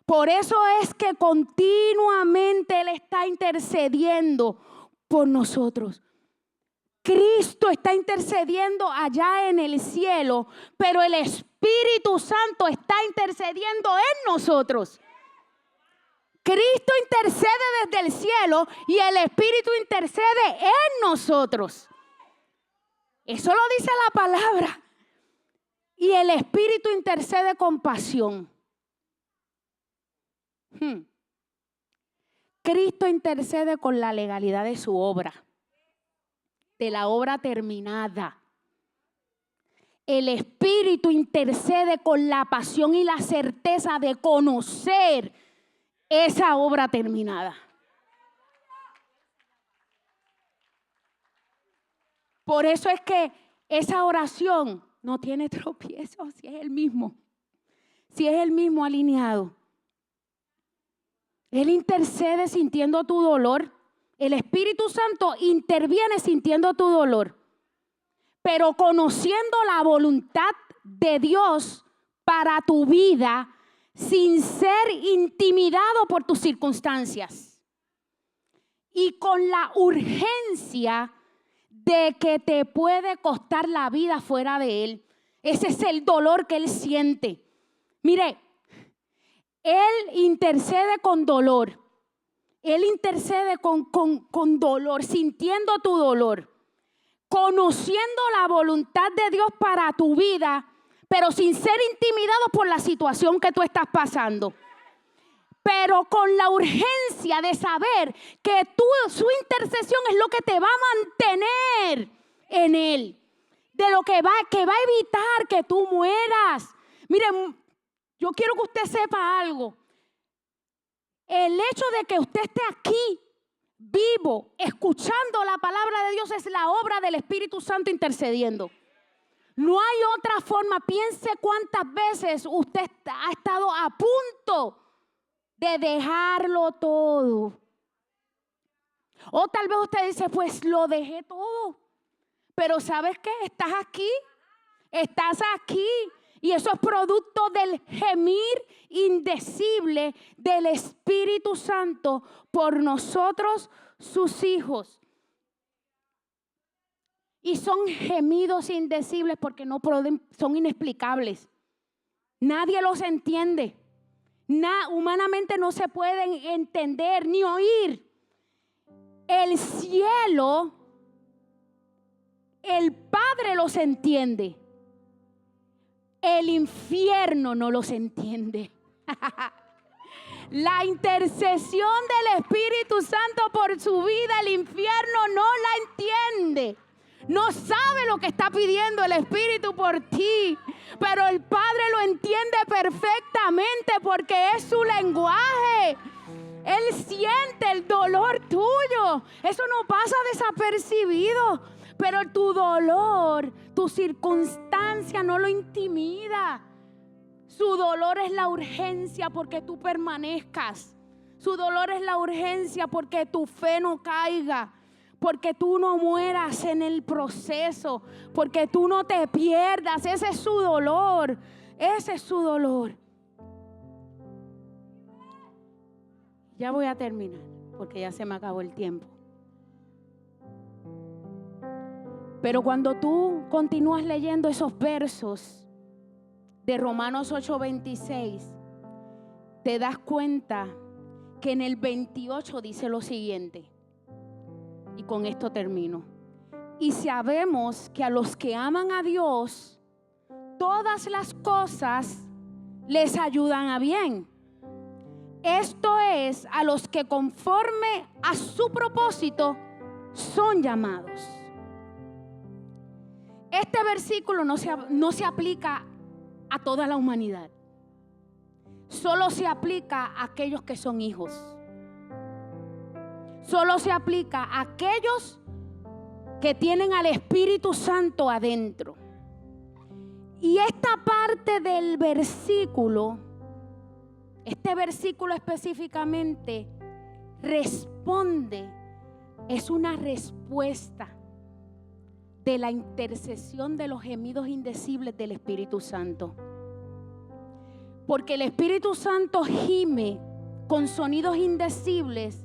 Por eso es que continuamente Él está intercediendo por nosotros. Cristo está intercediendo allá en el cielo, pero el Espíritu Santo está intercediendo en nosotros. Cristo intercede desde el cielo y el Espíritu intercede en nosotros. Eso lo dice la palabra. Y el Espíritu intercede con pasión. Cristo intercede con la legalidad de su obra. De la obra terminada. El Espíritu intercede con la pasión y la certeza de conocer esa obra terminada. Por eso es que esa oración no tiene tropiezo si es el mismo. Si es el mismo alineado. Él intercede sintiendo tu dolor. El Espíritu Santo interviene sintiendo tu dolor, pero conociendo la voluntad de Dios para tu vida sin ser intimidado por tus circunstancias y con la urgencia de que te puede costar la vida fuera de Él. Ese es el dolor que Él siente. Mire, Él intercede con dolor. Él intercede con dolor, sintiendo tu dolor, conociendo la voluntad de Dios para tu vida, pero sin ser intimidado por la situación que tú estás pasando. Pero con la urgencia de saber que su intercesión es lo que te va a mantener en Él. De lo que va a evitar que tú mueras. Miren, yo quiero que usted sepa algo. El hecho de que usted esté aquí, vivo, escuchando la palabra de Dios, es la obra del Espíritu Santo intercediendo. No hay otra forma. Piense cuántas veces usted ha estado a punto de dejarlo todo. O tal vez usted dice, pues lo dejé todo. Pero ¿sabes qué? Estás aquí. Estás aquí. Y eso es producto del gemir indecible del Espíritu Santo por nosotros, sus hijos. Y son gemidos indecibles porque no pueden, son inexplicables. Nadie los entiende. Humanamente no se pueden entender ni oír. El cielo, el Padre los entiende. El infierno no los entiende. La intercesión del Espíritu Santo por su vida, el infierno no la entiende. No sabe lo que está pidiendo el Espíritu por ti, pero el Padre lo entiende perfectamente porque es su lenguaje. Él siente el dolor tuyo. Eso no pasa desapercibido, pero tu dolor, tu circunstancia no lo intimida. Su dolor es la urgencia porque tú permanezcas. Su dolor es la urgencia porque tu fe no caiga. Porque tú no mueras en el proceso, porque tú no te pierdas. Ese es su dolor, ese es su dolor. Ya voy a terminar, porque ya se me acabó el tiempo. Pero cuando tú continúas leyendo esos versos de Romanos 8:26, te das cuenta que en el 28 dice lo siguiente. Y con esto termino. Y sabemos que a los que aman a Dios, todas las cosas les ayudan a bien. Esto es, a los que conforme a su propósito son llamados. Este versículo no se aplica a toda la humanidad. Solo se aplica a aquellos que son hijos. Solo se aplica a aquellos que tienen al Espíritu Santo adentro. Y esta parte del versículo, este versículo específicamente responde, es una respuesta de la intercesión de los gemidos indecibles del Espíritu Santo. Porque el Espíritu Santo gime con sonidos indecibles.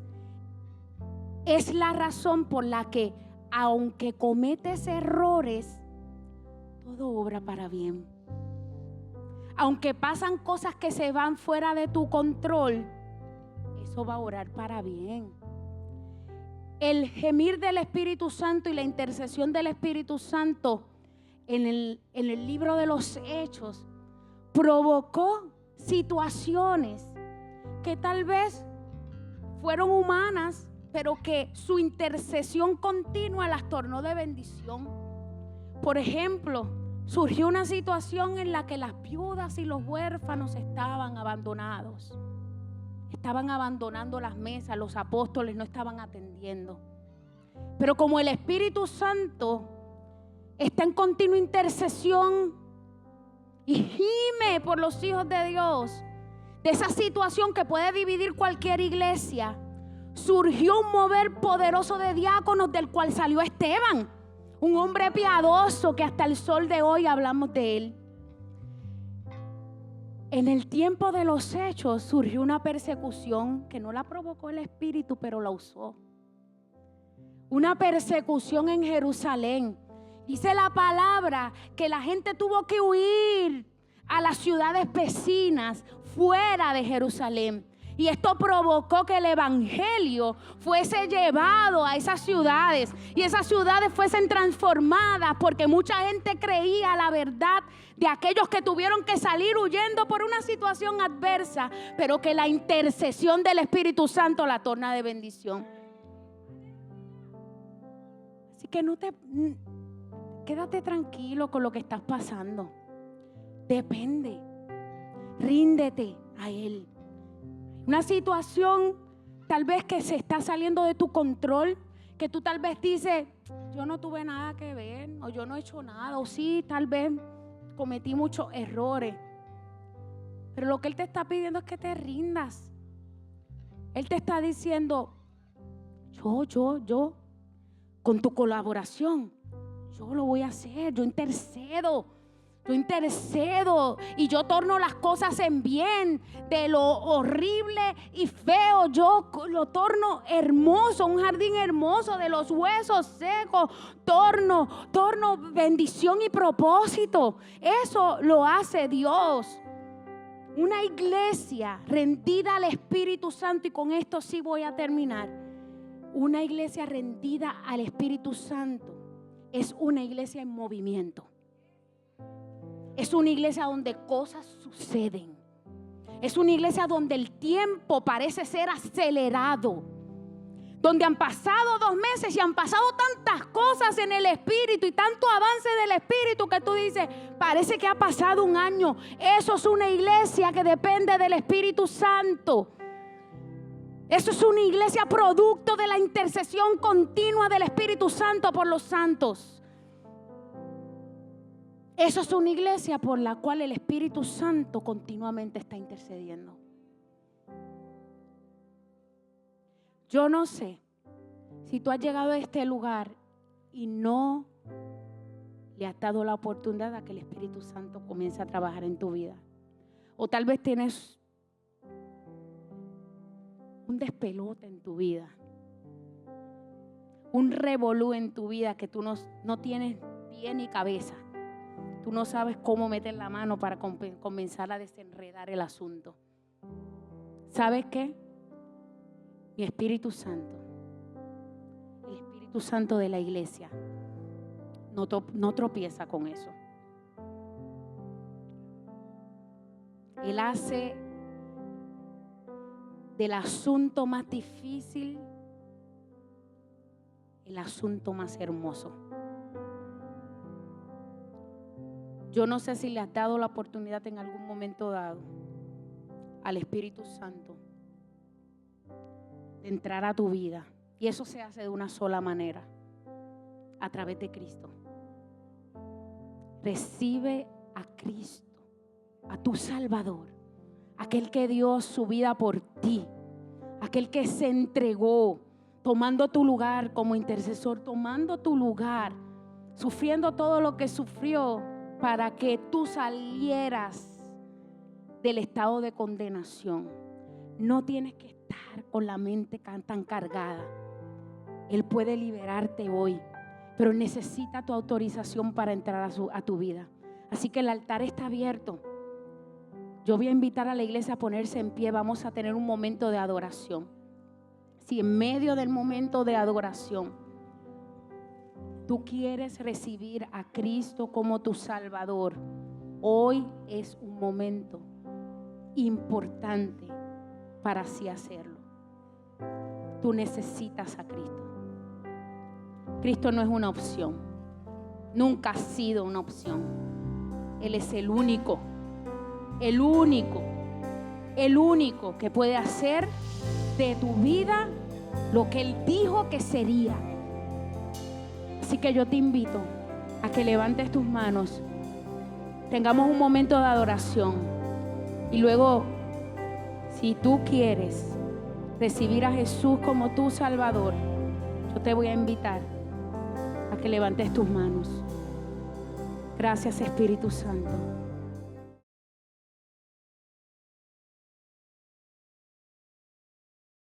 Es la razón por la que, aunque cometes errores, todo obra para bien. Aunque pasan cosas que se van fuera de tu control, eso va a orar para bien. El gemir del Espíritu Santo y la intercesión del Espíritu Santo en el libro de los Hechos provocó situaciones que tal vez fueron humanas, pero que su intercesión continua las tornó de bendición. Por ejemplo, surgió una situación en la que las viudas y los huérfanos estaban abandonados. Estaban abandonando las mesas, los apóstoles no estaban atendiendo. Pero como el Espíritu Santo está en continua intercesión y gime por los hijos de Dios, de esa situación que puede dividir cualquier iglesia, surgió un mover poderoso de diáconos del cual salió Esteban, un hombre piadoso que hasta el sol de hoy hablamos de él. En el tiempo de los Hechos surgió una persecución que no la provocó el Espíritu, pero la usó. Una persecución en Jerusalén. Dice la palabra que la gente tuvo que huir a las ciudades vecinas fuera de Jerusalén. Y esto provocó que el evangelio fuese llevado a esas ciudades. Y esas ciudades fuesen transformadas porque mucha gente creía la verdad de aquellos que tuvieron que salir huyendo por una situación adversa, pero que la intercesión del Espíritu Santo la torna de bendición. Así que quédate tranquilo con lo que estás pasando. Depende Ríndete a Él. Una situación tal vez que se está saliendo de tu control, que tú tal vez dices, yo no tuve nada que ver, o yo no he hecho nada, o sí, tal vez cometí muchos errores. Pero lo que Él te está pidiendo es que te rindas. Él te está diciendo, yo, con tu colaboración, yo lo voy a hacer, yo intercedo y yo torno las cosas en bien. De lo horrible y feo, yo lo torno hermoso, un jardín hermoso. De los huesos secos, torno bendición y propósito. Eso lo hace Dios. Una iglesia rendida al Espíritu Santo, y con esto sí voy a terminar. Una iglesia rendida al Espíritu Santo es una iglesia en movimiento. Es una iglesia donde cosas suceden. Es una iglesia donde el tiempo parece ser acelerado. Donde han pasado 2 meses y han pasado tantas cosas en el Espíritu y tanto avance del Espíritu que tú dices, parece que ha pasado 1 año. Eso es una iglesia que depende del Espíritu Santo. Eso es una iglesia producto de la intercesión continua del Espíritu Santo por los santos. Eso es una iglesia por la cual el Espíritu Santo continuamente está intercediendo. Yo no sé si tú has llegado a este lugar y no le has dado la oportunidad a que el Espíritu Santo comience a trabajar en tu vida. O tal vez tienes un despelote en tu vida, un revolú en tu vida que tú no tienes pie ni cabeza. Tú no sabes cómo meter la mano para comenzar a desenredar el asunto. ¿Sabes qué? Mi Espíritu Santo, el Espíritu Santo de la iglesia, no tropieza con eso. Él hace del asunto más difícil el asunto más hermoso. Yo no sé si le has dado la oportunidad en algún momento dado al Espíritu Santo de entrar a tu vida. Y eso se hace de una sola manera, a través de Cristo. Recibe a Cristo, a tu Salvador, aquel que dio su vida por ti, aquel que se entregó, tomando tu lugar como intercesor, tomando tu lugar, sufriendo todo lo que sufrió para que tú salieras del estado de condenación. No tienes que estar con la mente tan cargada. Él puede liberarte hoy, pero necesita tu autorización para entrar a tu vida. Así que el altar está abierto. Yo voy a invitar a la iglesia a ponerse en pie. Vamos a tener un momento de adoración. Si en medio del momento de adoración tú quieres recibir a Cristo como tu Salvador, hoy es un momento importante para así hacerlo. Tú necesitas a Cristo. Cristo no es una opción. Nunca ha sido una opción. Él es el único que puede hacer de tu vida lo que Él dijo que sería. Así que yo te invito a que levantes tus manos, tengamos un momento de adoración y luego, si tú quieres recibir a Jesús como tu Salvador, yo te voy a invitar a que levantes tus manos. Gracias, Espíritu Santo.